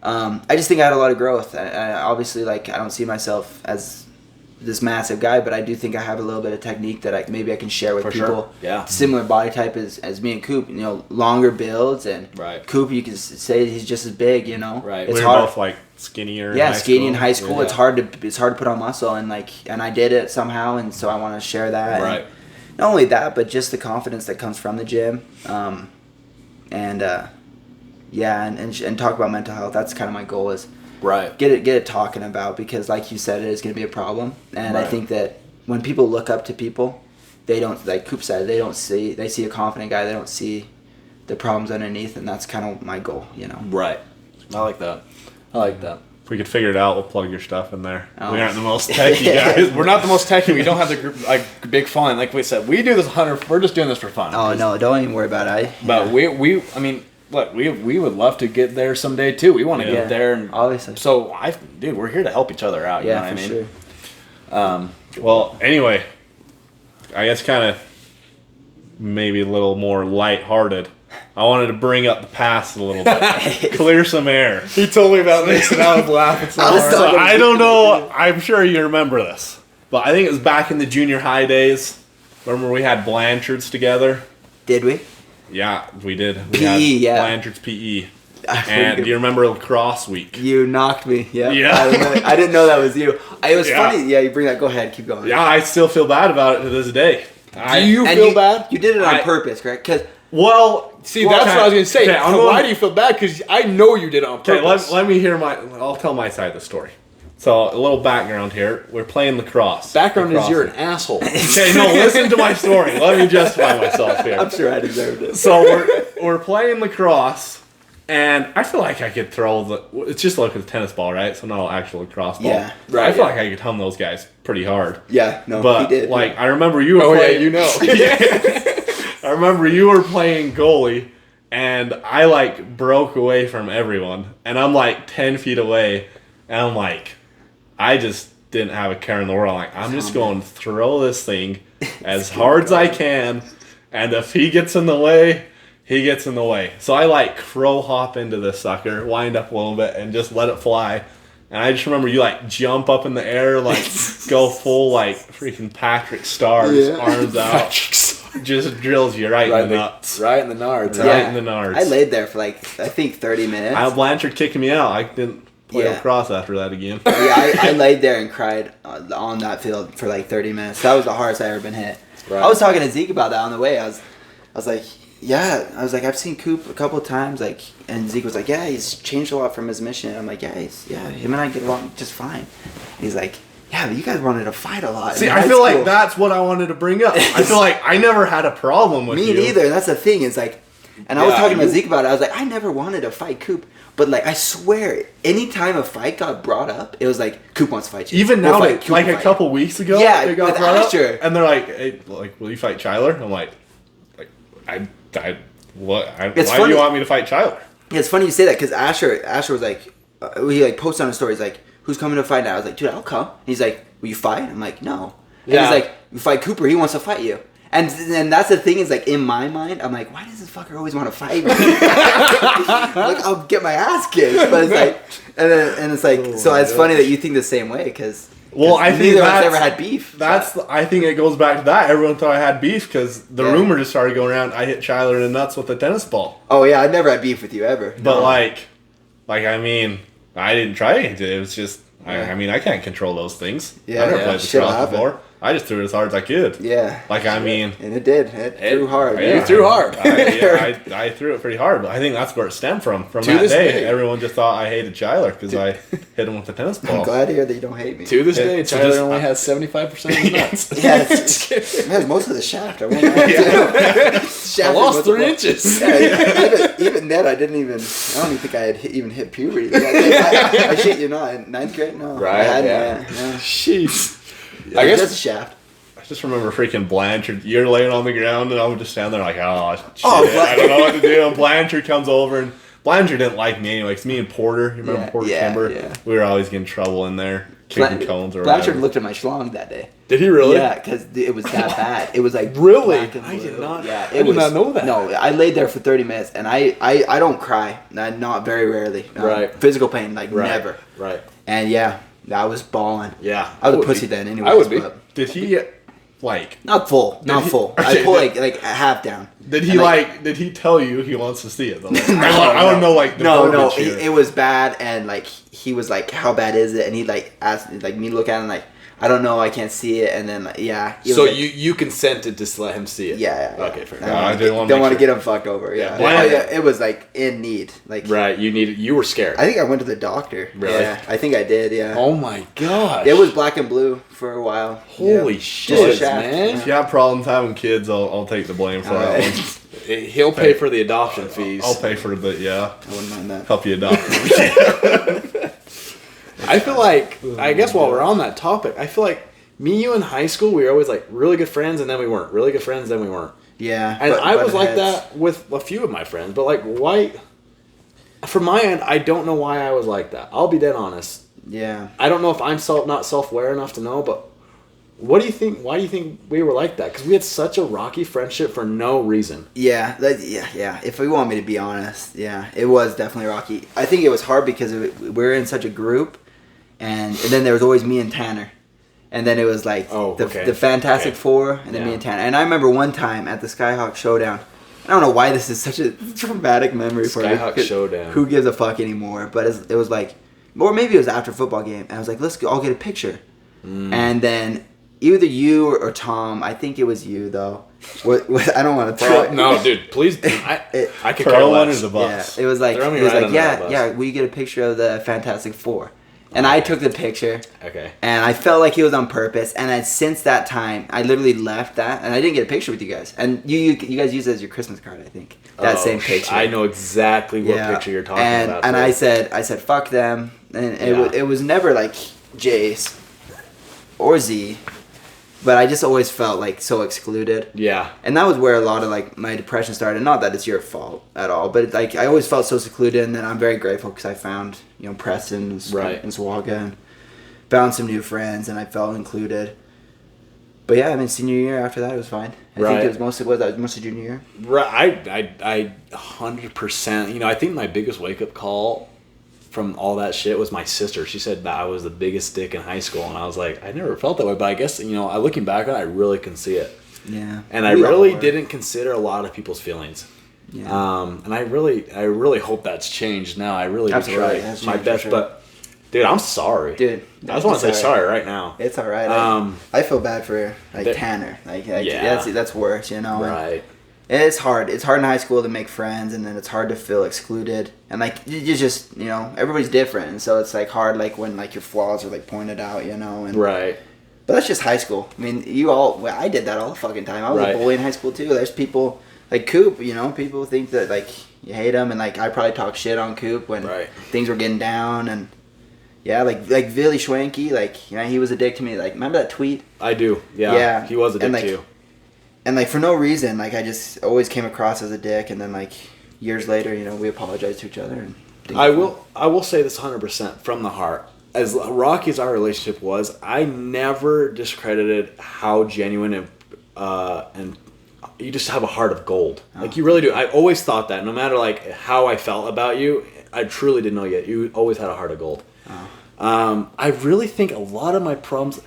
I just think I had a lot of growth. I obviously, like, I don't see myself as this massive guy, but I do think I have a little bit of technique that maybe I can share with people. Sure. Yeah. Similar body type as me and Coop, longer builds, and Coop, you can say he's just as big, Right. We're both, like, skinnier. Yeah, skinny in high school. Yeah. It's hard to put on muscle, and I did it somehow, and so I want to share that. Right. And not only that, but just the confidence that comes from the gym, and talk about mental health. That's kind of my goal, is get it talking about, because like you said, it is going to be a problem. And I think that when people look up to people, they don't, like Coop said, they see a confident guy, they don't see the problems underneath, and that's kind of my goal, Right. I like that. If we could figure it out, we'll plug your stuff in there. Oh. We aren't the most techie guys. We're not the most techie. We don't have the group, like, big following. Like we said, we do this 100. We're just doing this for fun. Oh no, don't even worry about it. But look, we would love to get there someday too. We want to get there, and obviously. So we're here to help each other out. You know what I mean? Sure. Well, anyway, I guess kind of maybe a little more lighthearted. I wanted to bring up the past a little bit, clear some air. He told me about this, and I was laughing so hard. So I don't know. I'm sure you remember this, but I think it was back in the junior high days. Remember we had Blanchard's together? Did we? Yeah, we did. We PE, had Blanchard's PE. And do you remember lacrosse week? You knocked me. Yeah. I didn't know that was you. It was funny. Yeah, you bring that. Go ahead. Keep going. Yeah, I still feel bad about it to this day. Do you feel bad? You did it on purpose, correct? Because Well, see, that's what I was going to say. Okay, why do you feel bad? Because I know you did it on purpose. Okay, let me hear I'll tell my side of the story. So, a little background here. We're playing lacrosse. Background is you're an asshole. Okay, no, listen to my story. Let me justify myself here. I'm sure I deserved it. So, we're playing lacrosse, and I feel like I could throw it's just like a tennis ball, right? So, not an actual lacrosse ball. Yeah, right. I feel like I could hum those guys pretty hard. Yeah, no, but, he did. Like, I remember you were playing. Yeah, you know. I remember you were playing goalie, and I, like, broke away from everyone, and I'm, like, 10 feet away, and I'm like... I just didn't have a care in the world. I'm just going to throw this thing as hard as I can, and if he gets in the way, he gets in the way. So I like crow hop into this sucker, wind up a little bit, and just let it fly. And I just remember you like jump up in the air, like go full like freaking Patrick Stars, arms out, just drills you right in the nuts, right in the nards, right in the nards. I laid there for like I think 30 minutes. Blanchard kicked me out. I didn't play lacrosse after that again. Yeah, I laid there and cried on that field for like 30 minutes. That was the hardest I ever been hit. Right. I was talking to Zeke about that on the way. I was like, yeah. I was like, I've seen Coop a couple of times. Like, and Zeke was like, yeah, he's changed a lot from his mission. I'm like, yeah, him and I get along just fine. And he's like, yeah, but you guys wanted to fight a lot. See, I feel like that's what I wanted to bring up. I feel like I never had a problem with you. Me neither. That's the thing. It's like, and I was talking to Zeke about it. I was like, I never wanted to fight Coop. But, like, I swear, anytime a fight got brought up, it was like, Coop wants to fight you. Even now, like a couple weeks ago, it got brought up. And they're like, hey, like, will you fight Chyler? I'm like what? Why do you want me to fight Chyler? Yeah, it's funny you say that, because Asher was like, he, like, posted on his story, he's like, who's coming to fight now? I was like, dude, I'll come. And he's like, will you fight? I'm like, no. And he's like, you fight Cooper, he wants to fight you. And that's the thing is, like, in my mind, I'm like, why does this fucker always want to fight me? Like, I'll get my ass kicked. But it's like, and it's like, so it's funny that you think the same way, because I think neither of us ever had beef. I think it goes back to that. Everyone thought I had beef, because the rumor just started going around, I hit Chyler in the nuts with a tennis ball. Oh, yeah, I never had beef with you, ever. But, I mean, I didn't try it. It was just, I mean, I can't control those things. Yeah, I never played lacrosse before. I just threw it as hard as I could. Yeah. I mean... And it did. It threw hard. Yeah, you threw hard. I threw it pretty hard, but I think that's where it stemmed from. From that day, everyone just thought I hated Chyler because I hit him with a tennis ball. I'm glad to hear that you don't hate me. To this day, Chyler only has 75% of the nuts. Yeah, it has most of the shaft. I won't lie. I lost 3 inches. Yeah, even then, I don't even think I had even hit puberty. I shit you not. In 9th grade? No. Right, yeah. Jeez. I guess that's a shaft. I just remember freaking Blanchard. You're laying on the ground, and I would just stand there like, oh, shit, I don't know what to do. And Blanchard comes over, and Blanchard didn't like me anyway. Cause me and Porter, you remember Porter Kimber? Yeah. We were always getting trouble in there, kicking cones or Blanchard whatever. looked at my schlong that day. Did he really? Yeah, because it was that bad. It was like really. I did not. Yeah, I did not know that. No, I laid there for 30 minutes, and I don't cry. Not very rarely. Right. Physical pain, never. Right. And I was balling. Yeah. I was a pussy then anyway. I would be. Did he not full. I pull like a half down. Did he tell you he wants to see it though? I want to know No, it was bad, and he was like, how bad is it? And he asked me to look at it, and I don't know, I can't see it, and then so you consented to let him see it? Yeah. Okay, fair enough. Don't want to get him fucked over. Yeah. It was in need. Right, you were scared. I think I went to the doctor. Really? Yeah, I think I did. Yeah. Oh my god. It was black and blue for a while. Holy shit, man! If you have problems having kids, I'll take the blame for that one. He'll pay for the adoption fees. I'll pay for the I wouldn't mind that. Help you adopt. I feel like, I guess while we're on that topic, I feel like you in high school, we were always really good friends, and then we weren't. Really good friends, then we weren't. Yeah. And I was like that with a few of my friends, but why? From my end, I don't know why I was like that. I'll be dead honest. Yeah. I don't know if I'm not self-aware enough to know, but what do you think? Why do you think we were like that? Because we had such a rocky friendship for no reason. Yeah. Yeah. If we want me to be honest, it was definitely rocky. I think it was hard because we were in such a group. And then there was always me and Tanner. And then it was the Fantastic Four, and then me and Tanner. And I remember one time at the Skyhawk Showdown. I don't know why this is such a traumatic memory for me. Skyhawk Showdown. Who gives a fuck anymore? But it was or maybe it was after a football game. And I was like, let's go, I'll get a picture. And then either you or Tom. I think it was you though. I don't want to throw it. No, dude, please. I could throw one under the bus. Yeah, it was like will you get a picture of the Fantastic Four? And I took the picture. Okay. And I felt like it was on purpose. And then since that time, I literally left that, and I didn't get a picture with you guys. And you guys used it as your Christmas card, I think. That same picture. I know exactly what picture you're talking about. And I said fuck them. And it was never like Jace or Z. But I just always felt like so excluded. Yeah. And that was where a lot of like my depression started. Not that it's your fault at all, but it's like I always felt so secluded. And then I'm very grateful because I found Preston and Swaga and found some new friends, and I felt included. But yeah, I mean senior year after that it was fine. I think it was mostly junior year. Right. I 100%. I think my biggest wake up call from all that shit was my sister. She said that I was the biggest dick in high school, and I was like, I never felt that way, but I guess looking back on it, I really can see it. Yeah. And I really didn't consider a lot of people's feelings. Yeah. And I really hope that's changed now. I really do try my best, but dude, I'm sorry. Dude, I just want to say sorry right now. It's all right. I feel bad for Tanner. That's worse, Right. It's hard. It's hard in high school to make friends, and then it's hard to feel excluded. And like you just everybody's different, and so it's like hard when like your flaws are like pointed out, and right. But that's just high school. I mean, I did that all the fucking time. I was a bully in high school too. There's people like Coop. People think that like you hate him, and like I probably talked shit on Coop when things were getting down, and like Billy Schwanke, like he was a dick to me. Like remember that tweet? I do. Yeah. He was a dick to you. And like for no reason, like I just always came across as a dick, and then like years later, we apologized to each other. And I will say this 100% from the heart. As rocky as our relationship was, I never discredited how genuine and you just have a heart of gold. Like you really do. I always thought that no matter like how I felt about you, I truly didn't know yet. You always had a heart of gold. I really think a lot of my problems.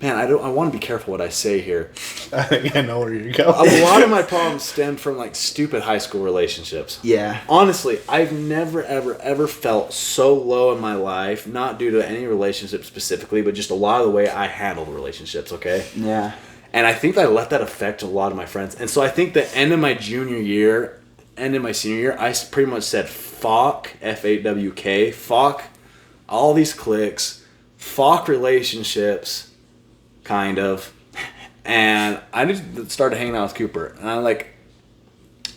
Man, I want to be careful what I say here. I think I know where you're going. A lot of my problems stemmed from like stupid high school relationships. Yeah. Honestly, I've never ever felt so low in my life, not due to any relationship specifically, but just a lot of the way I handled relationships, okay? Yeah. And I think I let that affect a lot of my friends. And so I think the end of my junior year, end of my senior year, I pretty much said fuck, F-A-W-K, fuck all these cliques, fuck relationships, kind of. And I just started hanging out with Cooper. And I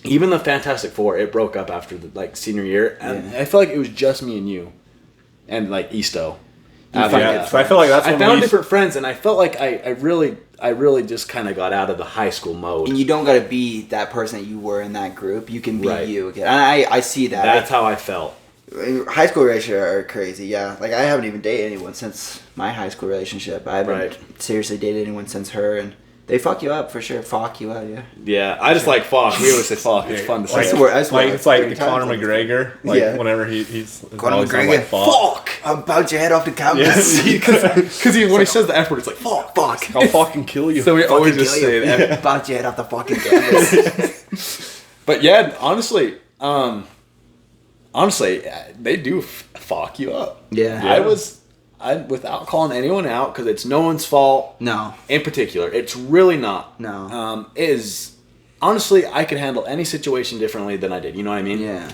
even the Fantastic Four, it broke up after the senior year. And I felt like it was just me and you. And Easto. So I feel like that's when I found different friends, and I felt like I really just kind of got out of the high school mode. And you don't got to be that person that you were in that group. You can be you again. And I see that. That's how I felt. High school relationships are crazy, yeah. Like I haven't even dated anyone since my high school relationship. I haven't seriously dated anyone since her, and they fuck you up for sure. Fuck you up, yeah. Yeah, I just like fuck. We always say fuck. It's fun to say. It's like the Conor McGregor. Whenever he's Conor McGregor. Fuck! I'll bounce your head off the canvas. Because when he says the F word, it's like fuck. I'll fucking kill you. So we always just say that. Bounce your head off the fucking canvas. But yeah, honestly, they do fuck you up. Yeah. I without calling anyone out, because it's no one's fault. No. In particular, it's really not. No. Honestly, I could handle any situation differently than I did. You know what I mean? Yeah.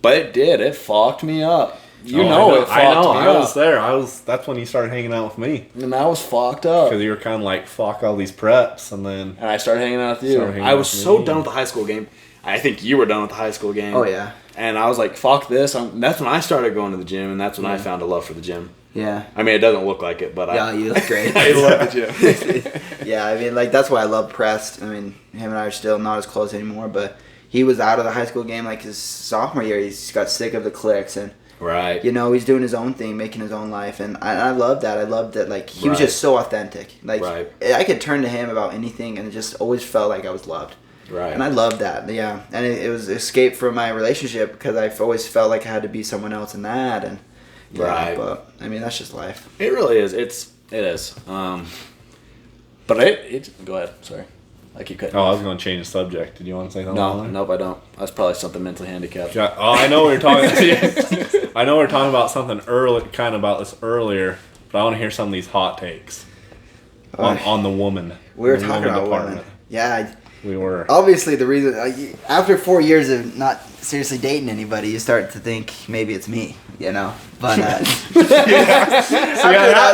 But it did. It fucked me up. It fucked me I up. was there. That's when you started hanging out with me. And I was fucked up. Because you were kind of like, fuck all these preps, and I started hanging out with you. I was so done with the high school game. I think you were done with the high school game. Oh, yeah. And I was like, fuck this. That's when I started going to the gym, and that's when I found a love for the gym. Yeah. I mean, it doesn't look like it, but you look great. I love the gym. Yeah, I mean, that's why I love Prest. I mean, him and I are still not as close anymore, but he was out of the high school game his sophomore year. He's got sick of the cliques, and right. He's doing his own thing, making his own life, and I love that. I loved that, he was just so authentic. I could turn to him about anything, and it just always felt like I was loved. Right. And I loved that, yeah. And it was escape from my relationship, because I've always felt like I had to be someone else in that, and right. But I mean, that's just life. It really is. It is. But it. Go ahead. Sorry, I keep cutting. I was going to change the subject. Did you want to say something? Nope, I don't. That's probably something mentally handicapped. Yeah. Oh, I know we were talking. I know we were talking about something early, kind of about this earlier. But I want to hear some of these hot takes. on the woman. We were talking about women. Yeah. We were. Obviously, the reason after 4 years of not seriously dating anybody, you start to think maybe it's me, you know. But that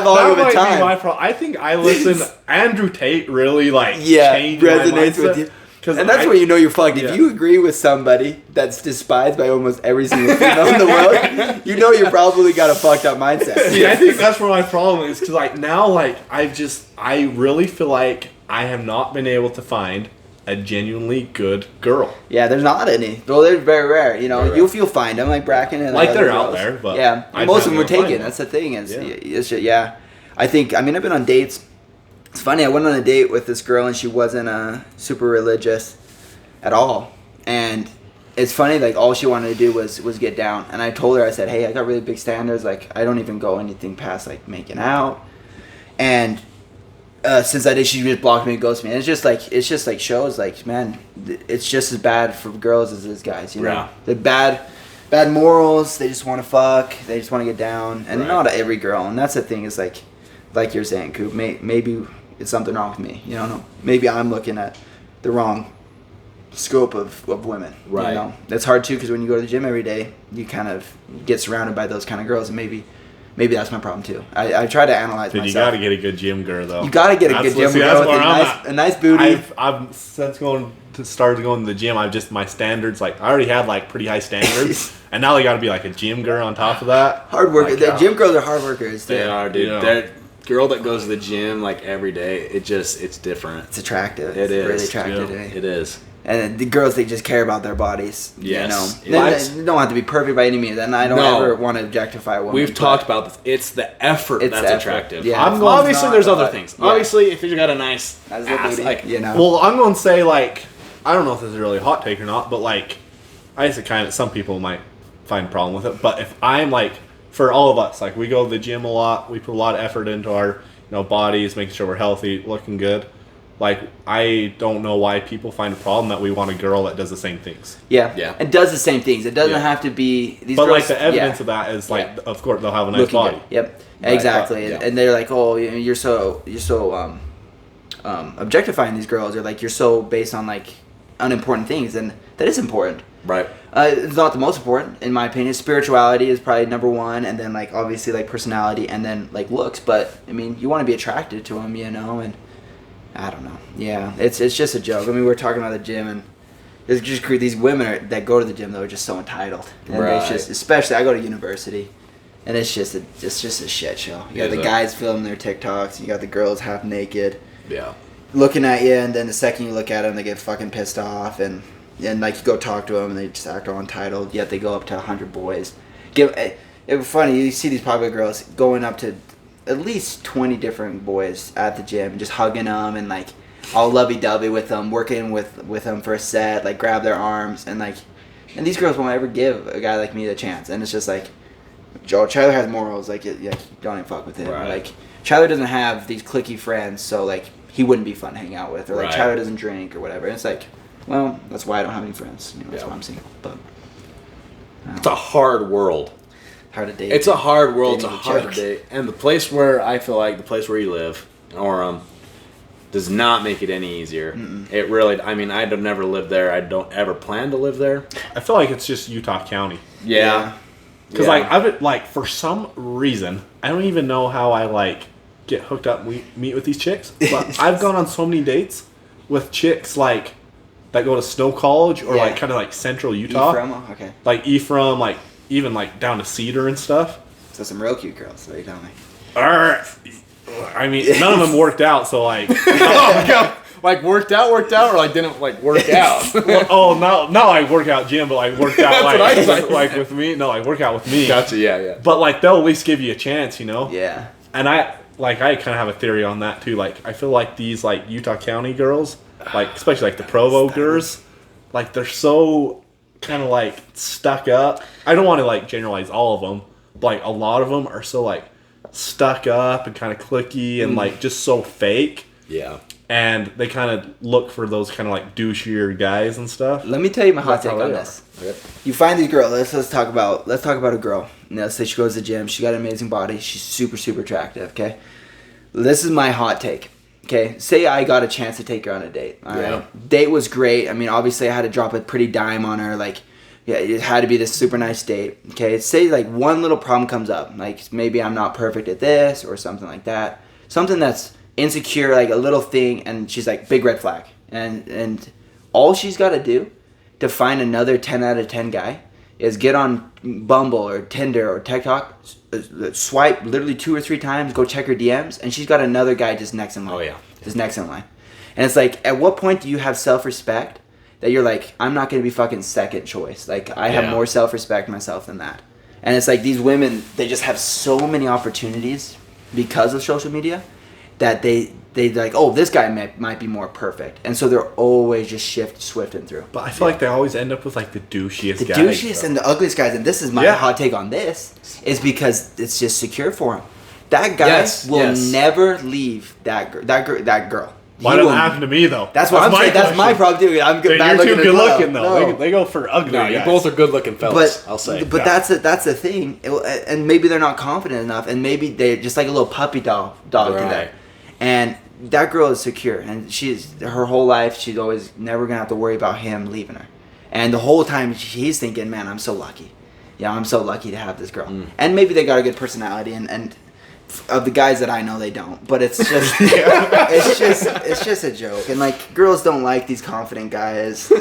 might be my problem. I think I listen. Andrew Tate really changed resonates my mindset. with you. And that's where you know you're fucked. If you agree with somebody that's despised by almost every single female in the world, you know you probably got a fucked up mindset. See, I think that's where my problem is, because now I really feel like I have not been able to find a genuinely good girl. Yeah, there's not any. Well, they're very rare. You know, you'll find them like Bracken and they're out there, but most of them were taken. That's the thing. I think. I mean, I've been on dates. It's funny. I went on a date with this girl, and she wasn't super religious at all. And it's funny. Like, all she wanted to do was get down. And I told her, I said, "Hey, I got really big standards. Like, I don't even go anything past like making out." And since I did, she just blocked me and ghosted me. And it's just like shows like, man, it's just as bad for girls as it is guys. You know, yeah. The bad morals. They just want to fuck. They just want to get down. And not every girl. And that's the thing. Is like you're saying, Coop. Maybe it's something wrong with me. You know, maybe I'm looking at the wrong scope of women. Right. You know, that's hard too, because when you go to the gym every day, you kind of get surrounded by those kind of girls, and maybe that's my problem too. I try to analyze myself. You got to get a good gym girl though. You got to get a good gym girl with a nice booty. I've since started going to the gym. My standards, like I already had like pretty high standards, and now they got to be like a gym girl on top of that. Hard worker. The gym girls are hard workers. They are, dude. Yeah. That girl that goes to the gym like every day, it's different. It's attractive. It is really attractive. Yeah. It is. And the girls, they just care about their bodies. Yes. You know, they don't have to be perfect by any means. And I don't ever want to objectify a woman. We've talked about this. It's the effort that's attractive. Yeah. Obviously, there's other things. Yeah. Obviously, if you got a nice ass, like, you know. Well, I'm going to say, like, I don't know if this is really a hot take or not, but like, I guess some people might find a problem with it. But if I'm like, for all of us, like we go to the gym a lot, we put a lot of effort into our bodies, making sure we're healthy, looking good. Like, I don't know why people find a problem that we want a girl that does the same things. Yeah. And does the same things. It doesn't have to be these but girls, like the evidence of that is like, of course they'll have a nice looking body. Good. Yep. Right. Exactly. And they're like, oh, you're so objectifying these girls, or like you're so based on like unimportant things, and that is important. Right. It's not the most important, in my opinion. Spirituality is probably number one, and then like obviously like personality, and then like looks. But I mean, you want to be attracted to them, you know, and I don't know. Yeah, it's just a joke. I mean, we're talking about the gym, and it's just these women that go to the gym though are just so entitled, and it's just, especially I go to university, and it's just a shit show. You got the guys filming their TikToks, you got the girls half naked, looking at you, and then the second you look at them, they get fucking pissed off, and like you go talk to them, and they just act all entitled. Yet they go up to 100 boys. It's funny, you see these popular girls going up to at least 20 different boys at the gym, just hugging them and like all lovey-dovey with them, working with them for a set, like grab their arms, and these girls won't ever give a guy like me the chance. And it's just like, Chyler has morals, like don't even fuck with him. Right. Like Chyler doesn't have these cliquey friends, so like he wouldn't be fun to hang out with, or like Chyler doesn't drink or whatever. And it's like, well, that's why I don't have any friends. You know, that's why I'm single. But it's a hard world. Hard to date. It's a hard world. It's a hard to date. And the place where I feel like the place where you live, Orem, does not make it any easier. Mm-mm. It really. I mean, I'd never lived there. I don't ever plan to live there. I feel like it's just Utah County. Yeah. Because I've for some reason, I don't even know how I like get hooked up and meet with these chicks. But I've gone on so many dates with chicks like that go to Snow College or like kind of like Central Utah. Ephraim, okay. Like Ephraim, like even like down to Cedar and stuff. So some real cute girls, so you tell me. I mean, none of them worked out, so like. Like worked out, or like didn't like work out. Well, not like workout gym, but like worked out like with me. No, like work out with me. Gotcha, yeah. But like they'll at least give you a chance, you know. Yeah. And I kind of have a theory on that too. Like I feel like these like Utah County girls, like especially like the Provo girls, like they're so kind of like stuck up. I don't want to like generalize all of them, but like a lot of them are so like stuck up and kind of cliquey and like just so fake. Yeah. And they kind of look for those kind of like douchier guys and stuff. Let me tell you my hot take on this. Okay. You find these girls. Let's talk about a girl. Let's say she goes to the gym. She got an amazing body. She's super, super attractive. Okay. This is my hot take. okay, say I got a chance to take her on a date. All right. Date was great. I mean, obviously I had to drop a pretty dime on her. Like, yeah, it had to be this super nice date. Okay, say like one little problem comes up. Like maybe I'm not perfect at this or something like that. Something that's insecure, like a little thing, and she's like, big red flag. And all she's got to do to find another 10 out of 10 guy is get on Bumble or Tinder or TikTok, swipe literally 2 or 3 times, go check her DMs, and she's got another guy just next in line. Oh, yeah. Just next in line. And it's like, at what point do you have self-respect that you're like, I'm not going to be fucking second choice. Like, I have more self-respect myself than that. And it's like these women, they just have so many opportunities because of social media that they like, oh, this guy might be more perfect. And so they're always just swifting through. But I feel like they always end up with like the douchiest guys. The douchiest and the ugliest guys. And this is my hot take on this, is because it's just secure for him. That guy will never leave that girl. Why doesn't it happen to me though? That's what I'm saying. That's my problem too. I'm good. You're too good looking though. No. They go for ugly. No, you both are good looking fellas. I'll say. But that's the thing. And maybe they're not confident enough, and maybe they're just like a little puppy dog to them. And that girl is secure, and she's her whole life. She's always never gonna have to worry about him leaving her. And the whole time he's thinking, man, I'm so lucky. Yeah, I'm so lucky to have this girl. And maybe they got a good personality, and of the guys that I know, they don't. But it's just, it's just a joke. And like, girls don't like these confident guys.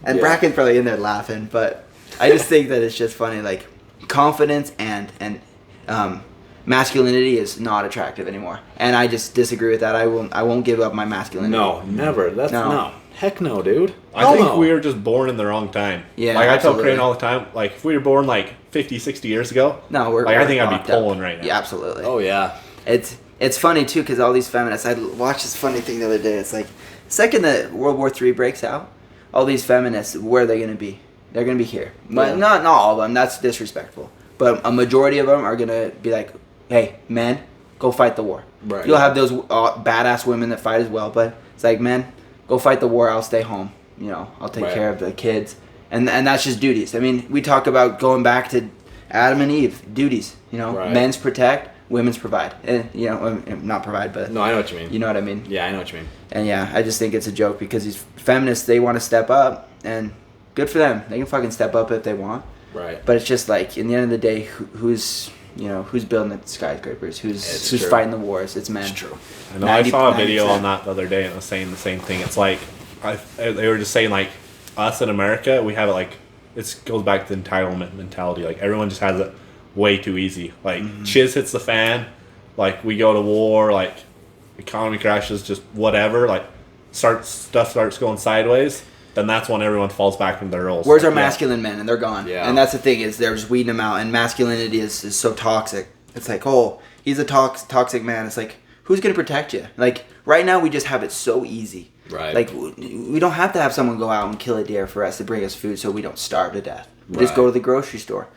And Bracken's probably in there laughing, but I just think that it's just funny. Like, confidence and masculinity is not attractive anymore, and I just disagree with that. I won't give up my masculinity. No, never. That's no. Heck no, dude. I think we were just born in the wrong time. Yeah, like I tell Crane all the time, like if we were born like 50, 60 years ago, I think I'd be pulling right now. Yeah, absolutely. Oh yeah. It's funny too, because all these feminists. I watched this funny thing the other day. It's like, second that World War III breaks out, all these feminists, where are they going to be? They're going to be here. But not all of them. That's disrespectful. But a majority of them are going to be like, hey, men, go fight the war. Right. You'll have those badass women that fight as well, but it's like, men, go fight the war. I'll stay home. You know, I'll take care of the kids. And that's just duties. I mean, we talk about going back to Adam and Eve, duties. You know, men's protect, women's provide. And, you know, not provide, but... No, I know what you mean. You know what I mean? Yeah, I know what you mean. And yeah, I just think it's a joke because these feminists, they want to step up, and good for them. They can fucking step up if they want. Right. But it's just like, in the end of the day, who's building the skyscrapers? Who's fighting the wars? It's men. It's true. I know. I saw a video on that the other day, and it was saying the same thing. It's like, they were just saying, like, us in America, we have it like, it goes back to the entitlement mentality. Like, everyone just has it way too easy. Like, shiz hits the fan, like, we go to war, like, economy crashes, just whatever, like, stuff starts going sideways, then that's when everyone falls back into their roles. Where's our masculine men? And they're gone. Yeah. And that's the thing, is they're just weeding them out, and masculinity is so toxic. It's like, oh, he's a toxic man. It's like, who's going to protect you? Like, right now we just have it so easy. Right. Like, we don't have to have someone go out and kill a deer for us to bring us food so we don't starve to death. We just go to the grocery store.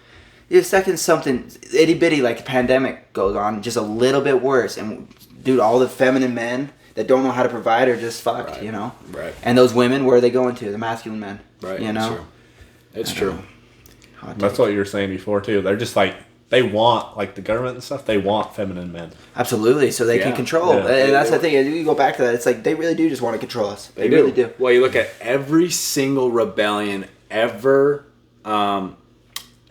The second something itty bitty like a pandemic goes on, just a little bit worse, and dude, all the feminine men that don't know how to provide are just fucked, you know? Right. And those women, where are they going to? The masculine men. Right. You know? It's true. That's what you were saying before too. They're just like, they want, like the government and stuff, they want feminine men. Absolutely, so they can control. Yeah. And that's the thing, you go back to that, it's like they really do just want to control us. They really do. Well, you look at every single rebellion ever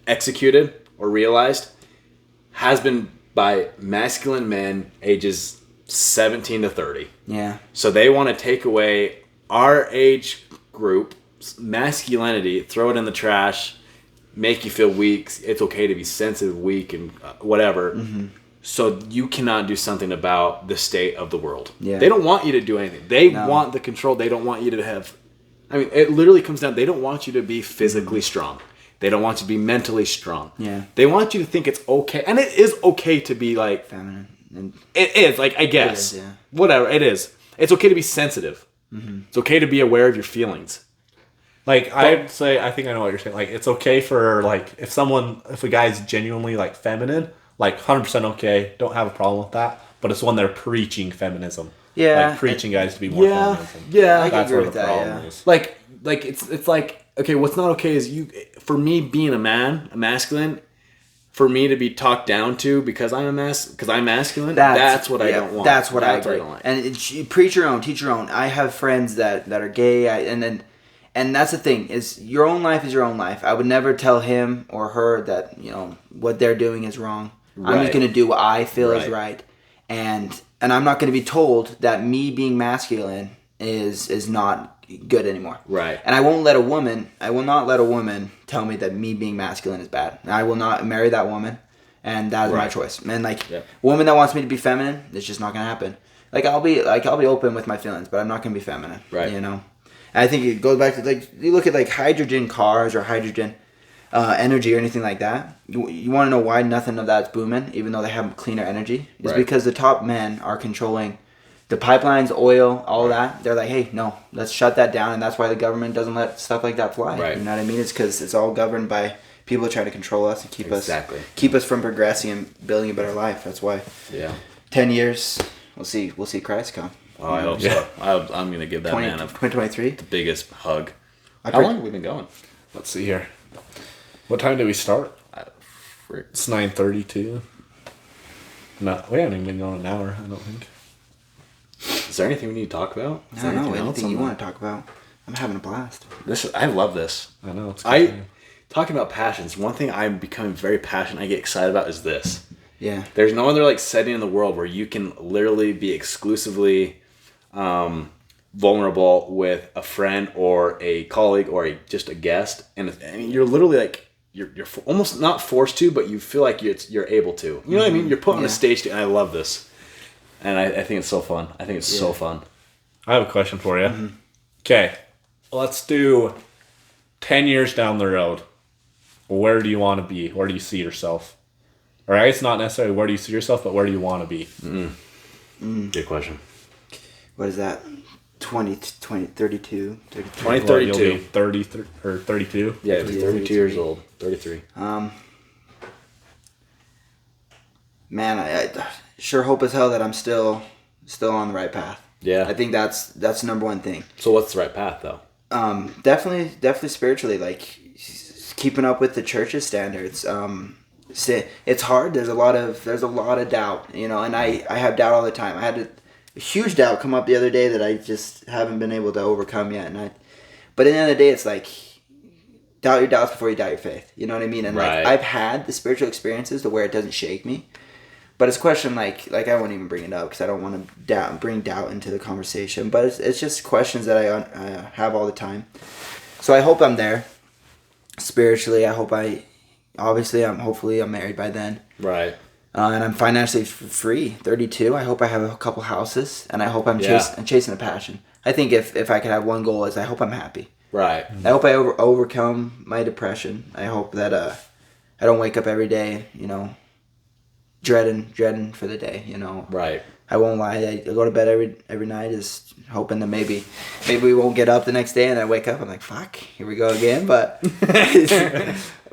executed or realized has been by masculine men ages 17 to 30. Yeah. So they want to take away our age group's masculinity, throw it in the trash, make you feel weak. It's okay to be sensitive, weak, and whatever. Mm-hmm. So you cannot do something about the state of the world. Yeah. They don't want you to do anything. They want the control. They don't want you to have... I mean, it literally comes down... They don't want you to be physically strong. They don't want you to be mentally strong. Yeah. They want you to think it's okay. And it is okay to be like... feminine. And it is, like, I guess. It is, yeah. Whatever, it is. It's okay to be sensitive. Mm-hmm. It's okay to be aware of your feelings. Like, I'd say, I think I know what you're saying. Like, it's okay for, like, if a guy's genuinely, like, feminine, like, 100% okay, don't have a problem with that. But it's when they're preaching feminism. Yeah. Like, preaching guys to be more feminism. Yeah, I can agree with the problem is. Like, it's like, okay, what's not okay is for me being a man, a masculine, for me to be talked down to because I'm masculine, that's what I don't want. That's what I agree. And preach your own, teach your own. I have friends that are gay, and that's the thing, is your own life is your own life. I would never tell him or her that, what they're doing is wrong. Right. I'm just going to do what I feel is right. And I'm not going to be told that me being masculine is not good anymore. Right. And I will not let a woman tell me that me being masculine is bad. I will not marry that woman, and that is my choice. And a woman that wants me to be feminine, it's just not going to happen. I'll be open with my feelings, but I'm not going to be feminine. Right. And I think it goes back to you look at hydrogen cars or hydrogen energy or anything like that. You want to know why nothing of that's booming, even though they have cleaner energy? It's because the top men are controlling the pipelines, oil, all that. They're like, hey, no, let's shut that down, and that's why the government doesn't let stuff like that fly. Right. You know what I mean? It's because it's all governed by people trying to control us and keep us from progressing and building a better life. That's why. Yeah. 10 years, we'll see Christ come. Oh, I hope so. I'm gonna give that man 2023 the biggest hug. How long have we been going? Let's see here. What time did we start? It's 9:32. No, we haven't even been going an hour. I don't think. Is there anything we need to talk about? I don't know. Anything you want to talk about? I'm having a blast. I love this. I know. Talking about passions. One thing I'm becoming very passionate. I get excited about is this. Yeah. There's no other setting in the world where you can literally be exclusively vulnerable with a friend or a colleague or just a guest, and you're literally you're almost not forced to, but you feel like you're able to. You know what I mean? You're put on the stage, and I love this. And I think it's so fun. I think it's so fun. I have a question for you. Okay. Let's do 10 years down the road. Where do you want to be? Where do you see yourself? Or I guess not necessarily where do you see yourself, but where do you want to be? Good question. What is that? 32? 2032. You'll be 30 or 32? Yeah, you'll be 32 years old. 33. Man, I sure hope as hell that I'm still on the right path. Yeah. I think that's the number one thing. So what's the right path though? Definitely spiritually, keeping up with the church's standards. It's hard. There's a lot of doubt, and I have doubt all the time. I had a huge doubt come up the other day that I just haven't been able to overcome yet. But at the end of the day, it's doubt your doubts before you doubt your faith. You know what I mean? And I've had the spiritual experiences to where it doesn't shake me. But it's a question I won't even bring it up because I don't want to bring doubt into the conversation. But it's just questions that I have all the time. So I hope I'm there spiritually. I hope hopefully I'm married by then. Right. And I'm financially free. 32. I hope I have a couple houses, and I hope I'm chasing a passion. I think if I could have one goal is I hope I'm happy. Right. I hope I overcome my depression. I hope that I don't wake up every day, dreading for the day, Right. I won't lie. I go to bed every night just hoping that maybe we won't get up the next day, and I wake up, I'm like, fuck, here we go again. But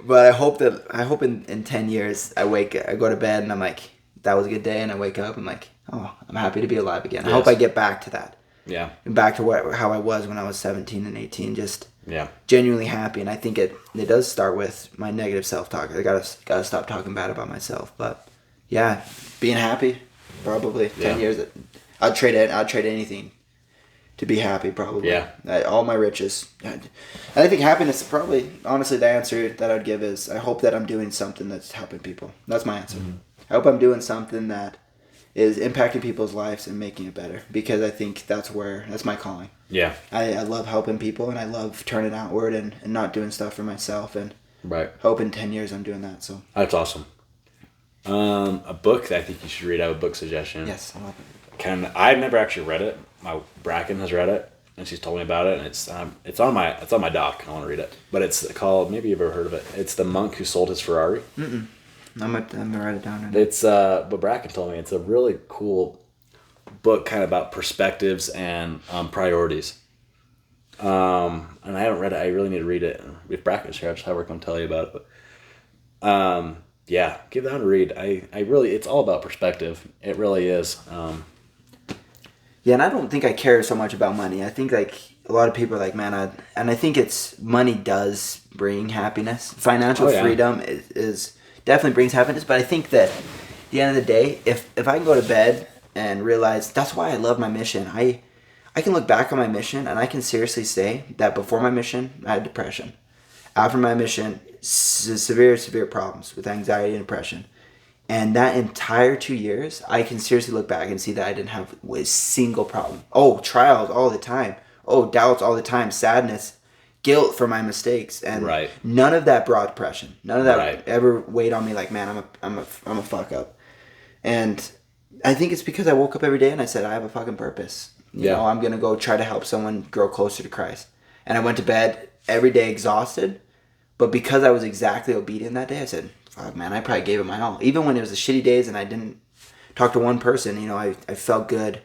but I hope in 10 years I go to bed and I'm like, that was a good day, and I wake up, I'm like, oh, I'm happy to be alive again. Yes. I hope I get back to that. Yeah. Back to how I was when I was 17 and 18, just genuinely happy. And I think it does start with my negative self-talk. I gotta stop talking bad about myself. But yeah, being happy, probably 10 years. I'd trade anything to be happy, probably. Yeah. All my riches. And I think happiness, probably, honestly, the answer that I'd give is I hope that I'm doing something that's helping people. That's my answer. Mm-hmm. I hope I'm doing something that is impacting people's lives and making it better, because I think that's my calling. Yeah. I love helping people, and I love turning outward and not doing stuff for myself, and hope in 10 years I'm doing that. So that's awesome. A book that I think you should read. I have a book suggestion. Yes, I love it. I've never actually read it. My Bracken has read it, and she's told me about it, and it's on my dock. I want to read it, but it's called, maybe you've ever heard of it. It's The Monk Who Sold His Ferrari. Mm-mm. I'm gonna write it down. Right now. It's but Bracken told me it's a really cool book, kind of about perspectives and priorities. And I haven't read it. I really need to read it. If Bracken's here, I was going to tell you about it. But yeah, give that a read. I really, it's all about perspective. It really is. Yeah, and I don't think I care so much about money. I think a lot of people are like, man, and I think money does bring happiness. Financial freedom is definitely brings happiness. But I think that at the end of the day, if I can go to bed and realize that's why I love my mission, I can look back on my mission and I can seriously say that before my mission, I had depression. After my mission, severe problems with anxiety and depression. And that entire 2 years, I can seriously look back and see that I didn't have a single problem. Oh, trials all the time. Oh, doubts all the time. Sadness, guilt for my mistakes, and none of that brought depression. None of that ever weighed on me like, man, I'm a fuck up. And I think it's because I woke up every day and I said, I have a fucking purpose. You know, I'm gonna go try to help someone grow closer to Christ. And I went to bed every day exhausted, but because I was exactly obedient that day, I said, fuck, man, I probably gave it my all. Even when it was the shitty days and I didn't talk to one person, you know, I felt good.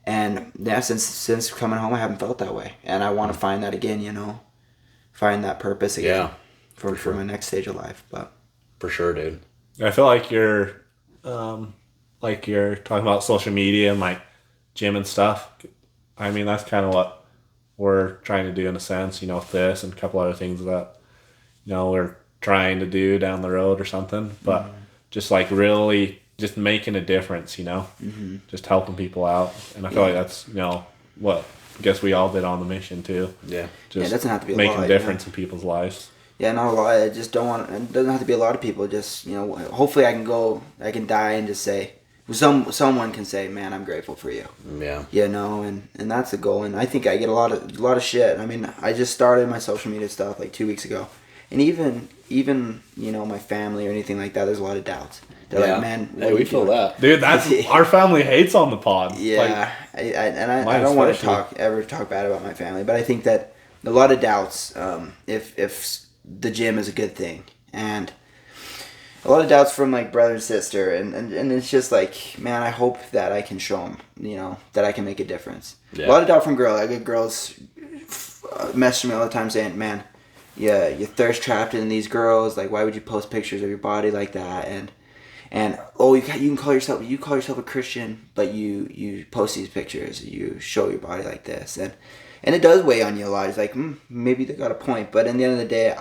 And yeah, since coming home, I haven't felt that way. And I want to find that again, you know, find that purpose again for my next stage of life. But for sure, dude. I feel like you're talking about social media and like gym and stuff. I mean, that's kind of what we're trying to do in a sense, you know, with this and a couple other things that, you know, we're trying to do down the road or something, but just like really just making a difference, you know, just helping people out. And I feel like that's, you know, what I guess we all did on the mission too. Yeah. Just it doesn't have to be making a lot, difference in people's lives. Yeah, not a lot. I just don't want, it doesn't have to be a lot of people. Just, you know, hopefully I can die and just say, someone can say, man, I'm grateful for you. Yeah. You know, and that's the goal. And I think I get a lot of shit. I mean, I just started my social media stuff like 2 weeks ago. And even you know, my family or anything like that, there's a lot of doubts. They're like, man, hey, we feel that, dude. That's our family hates on the pod. Yeah, like, I don't want to ever talk bad about my family, but I think that a lot of doubts. If the gym is a good thing, and a lot of doubts from like brother and sister, and it's just like, man, I hope that I can show them, you know, that I can make a difference. Yeah. A lot of doubt from girls. I get girls messaging me all the time saying, man, yeah, you're thirst trapped in these girls. Like, why would you post pictures of your body like that? And oh, you can call yourself a Christian, but you post these pictures, you show your body like this, and it does weigh on you a lot. It's like, maybe they got a point, but in the end of the day,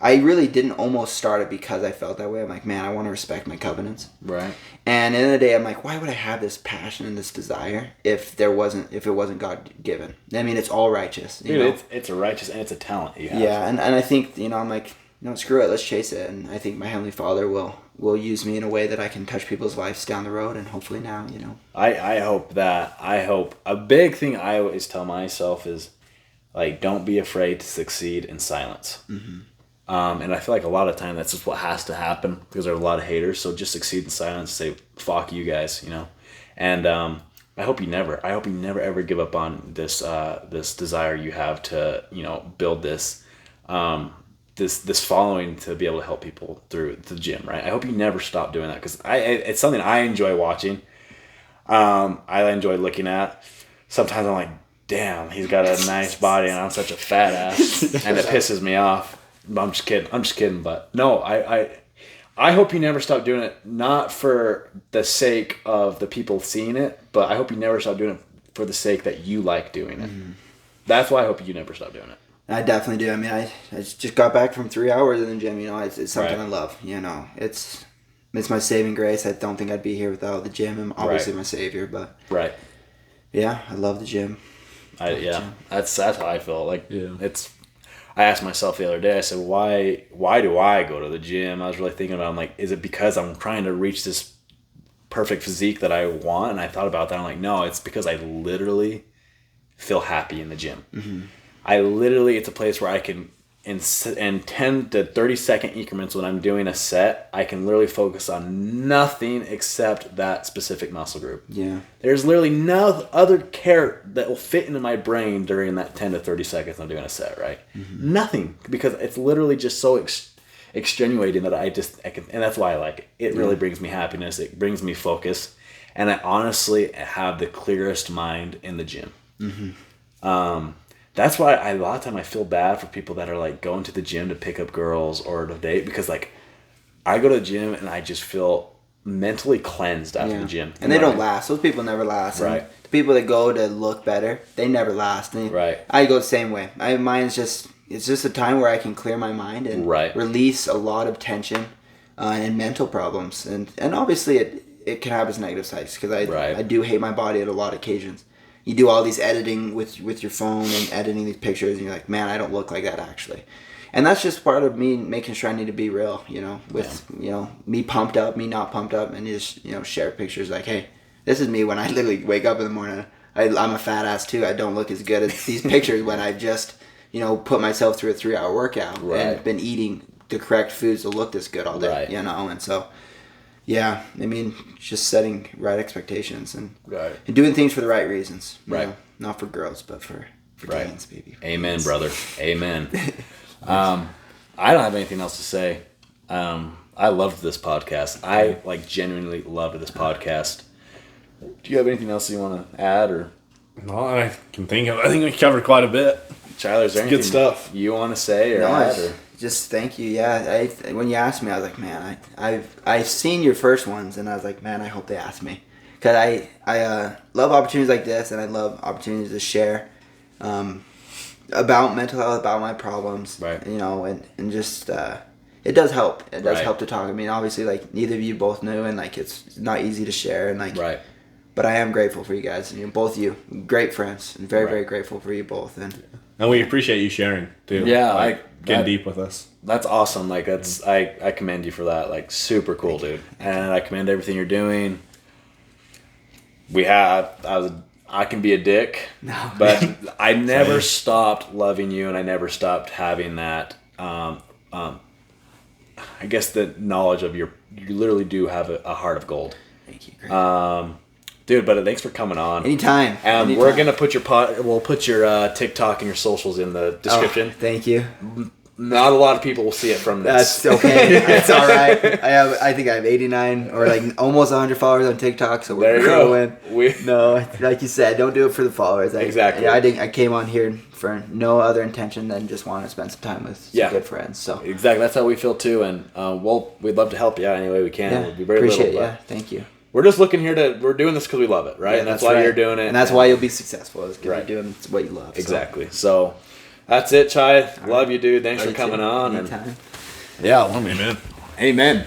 I really didn't almost start it because I felt that way. I'm like, man, I want to respect my covenants. Right. And at the end of the day, I'm like, why would I have this passion and this desire if it wasn't God given? I mean, it's all righteous. Dude, it's a righteous and it's a talent you have. Yeah, and I think, you know, I'm like, no, screw it, let's chase it. And I think my Heavenly Father will use me in a way that I can touch people's lives down the road, and hopefully now, you know. I hope a big thing I always tell myself is, like, don't be afraid to succeed in silence. Mm-hmm. And I feel like a lot of time that's just what has to happen because there are a lot of haters. So just succeed in silence, say, fuck you guys, you know. And I hope you never ever give up on this this desire you have to, you know, build this this following to be able to help people through the gym, right? I hope you never stop doing that because it's something I enjoy watching. I enjoy looking at. Sometimes I'm like, damn, he's got a nice body and I'm such a fat ass, and it pisses me off. I'm just kidding. But no, I hope you never stop doing it, not for the sake of the people seeing it, but I hope you never stop doing it for the sake that you like doing it. Mm-hmm. That's why I hope you never stop doing it. I definitely do. I mean, I just got back from 3 hours in the gym. You know, it's something I love. You know, it's my saving grace. I don't think I'd be here without the gym. I'm obviously my savior, but yeah, I love the gym. That's how I feel. Like, I asked myself the other day, I said, why do I go to the gym? I was really thinking about it. I'm like, is it because I'm trying to reach this perfect physique that I want? And I thought about that. I'm like, no, it's because I literally feel happy in the gym. Mm-hmm. It's a place where I can, in 10 to 30 second increments when I'm doing a set, I can literally focus on nothing except that specific muscle group. Yeah. There's literally no other care that will fit into my brain during that 10 to 30 seconds I'm doing a set, right? Mm-hmm. Nothing. Because it's literally just so extenuating that I can, and that's why I like it. It really brings me happiness. It brings me focus. And I honestly have the clearest mind in the gym. Mm-hmm. That's why a lot of time I feel bad for people that are like going to the gym to pick up girls or to date, because like I go to the gym and I just feel mentally cleansed after the gym. And they don't last. Those people never last. Right. And the people that go to look better, they never last. And I go the same way. It's just a time where I can clear my mind and release a lot of tension, and mental problems, and obviously it can have its negative sides because I do hate my body at a lot of occasions. You do all these editing with your phone and editing these pictures, and you're like, man, I don't look like that actually. And that's just part of me making sure I need to be real, with, me pumped up, me not pumped up, and just, share pictures like, hey, this is me when I literally wake up in the morning. I'm a fat ass too. I don't look as good as these pictures when I just, put myself through a 3-hour workout and been eating the correct foods to look this good all day, and so, yeah, I mean, just setting right expectations and doing things for the right reasons, not for girls, but for gains, baby. Amen, brother. Amen. I don't have anything else to say. I loved this podcast. I genuinely loved this podcast. Do you have anything else you want to add or? No, I can think of. I think we covered quite a bit. Chyler, is there anything good stuff you want to say or add? Or? Just thank you. Yeah, when you asked me, I was like, man, I've seen your first ones, and I was like, man, I hope they ask me, because I love opportunities like this, and I love opportunities to share about mental health, about my problems, and just it does help. It does help to talk. I mean, obviously, neither of you both knew, and it's not easy to share, and but I am grateful for you guys, and both of you, great friends, and very very grateful for you both, and we appreciate you sharing too. Yeah, getting deep with us. That's awesome. I commend you for that. Super cool, dude. And I commend everything you're doing. I can be a dick, but I never stopped loving you, and I never stopped having that. I guess the knowledge of you literally do have a heart of gold. Thank you. Great. Dude, but thanks for coming on. Anytime. We're gonna put we'll put your TikTok and your socials in the description. Thank you. Not a lot of people will see it from this. That's okay. That's all right. I think I have 89 or almost 100 followers on TikTok, so we're growing. No, like you said, don't do it for the followers. Exactly. I came on here for no other intention than just want to spend some time with some good friends. So exactly, that's how we feel too, and we'd love to help you out any way we can. Yeah, we'll be very appreciate little, it. Yeah, thank you. We're just looking here we're doing this because we love it, right? Yeah, and that's why you're doing it. And that's why you'll be successful, is because you're doing what you love. Exactly. So that's it, Chai. Love you, dude. Thanks for coming on. Anytime. Yeah, love me, man. Amen.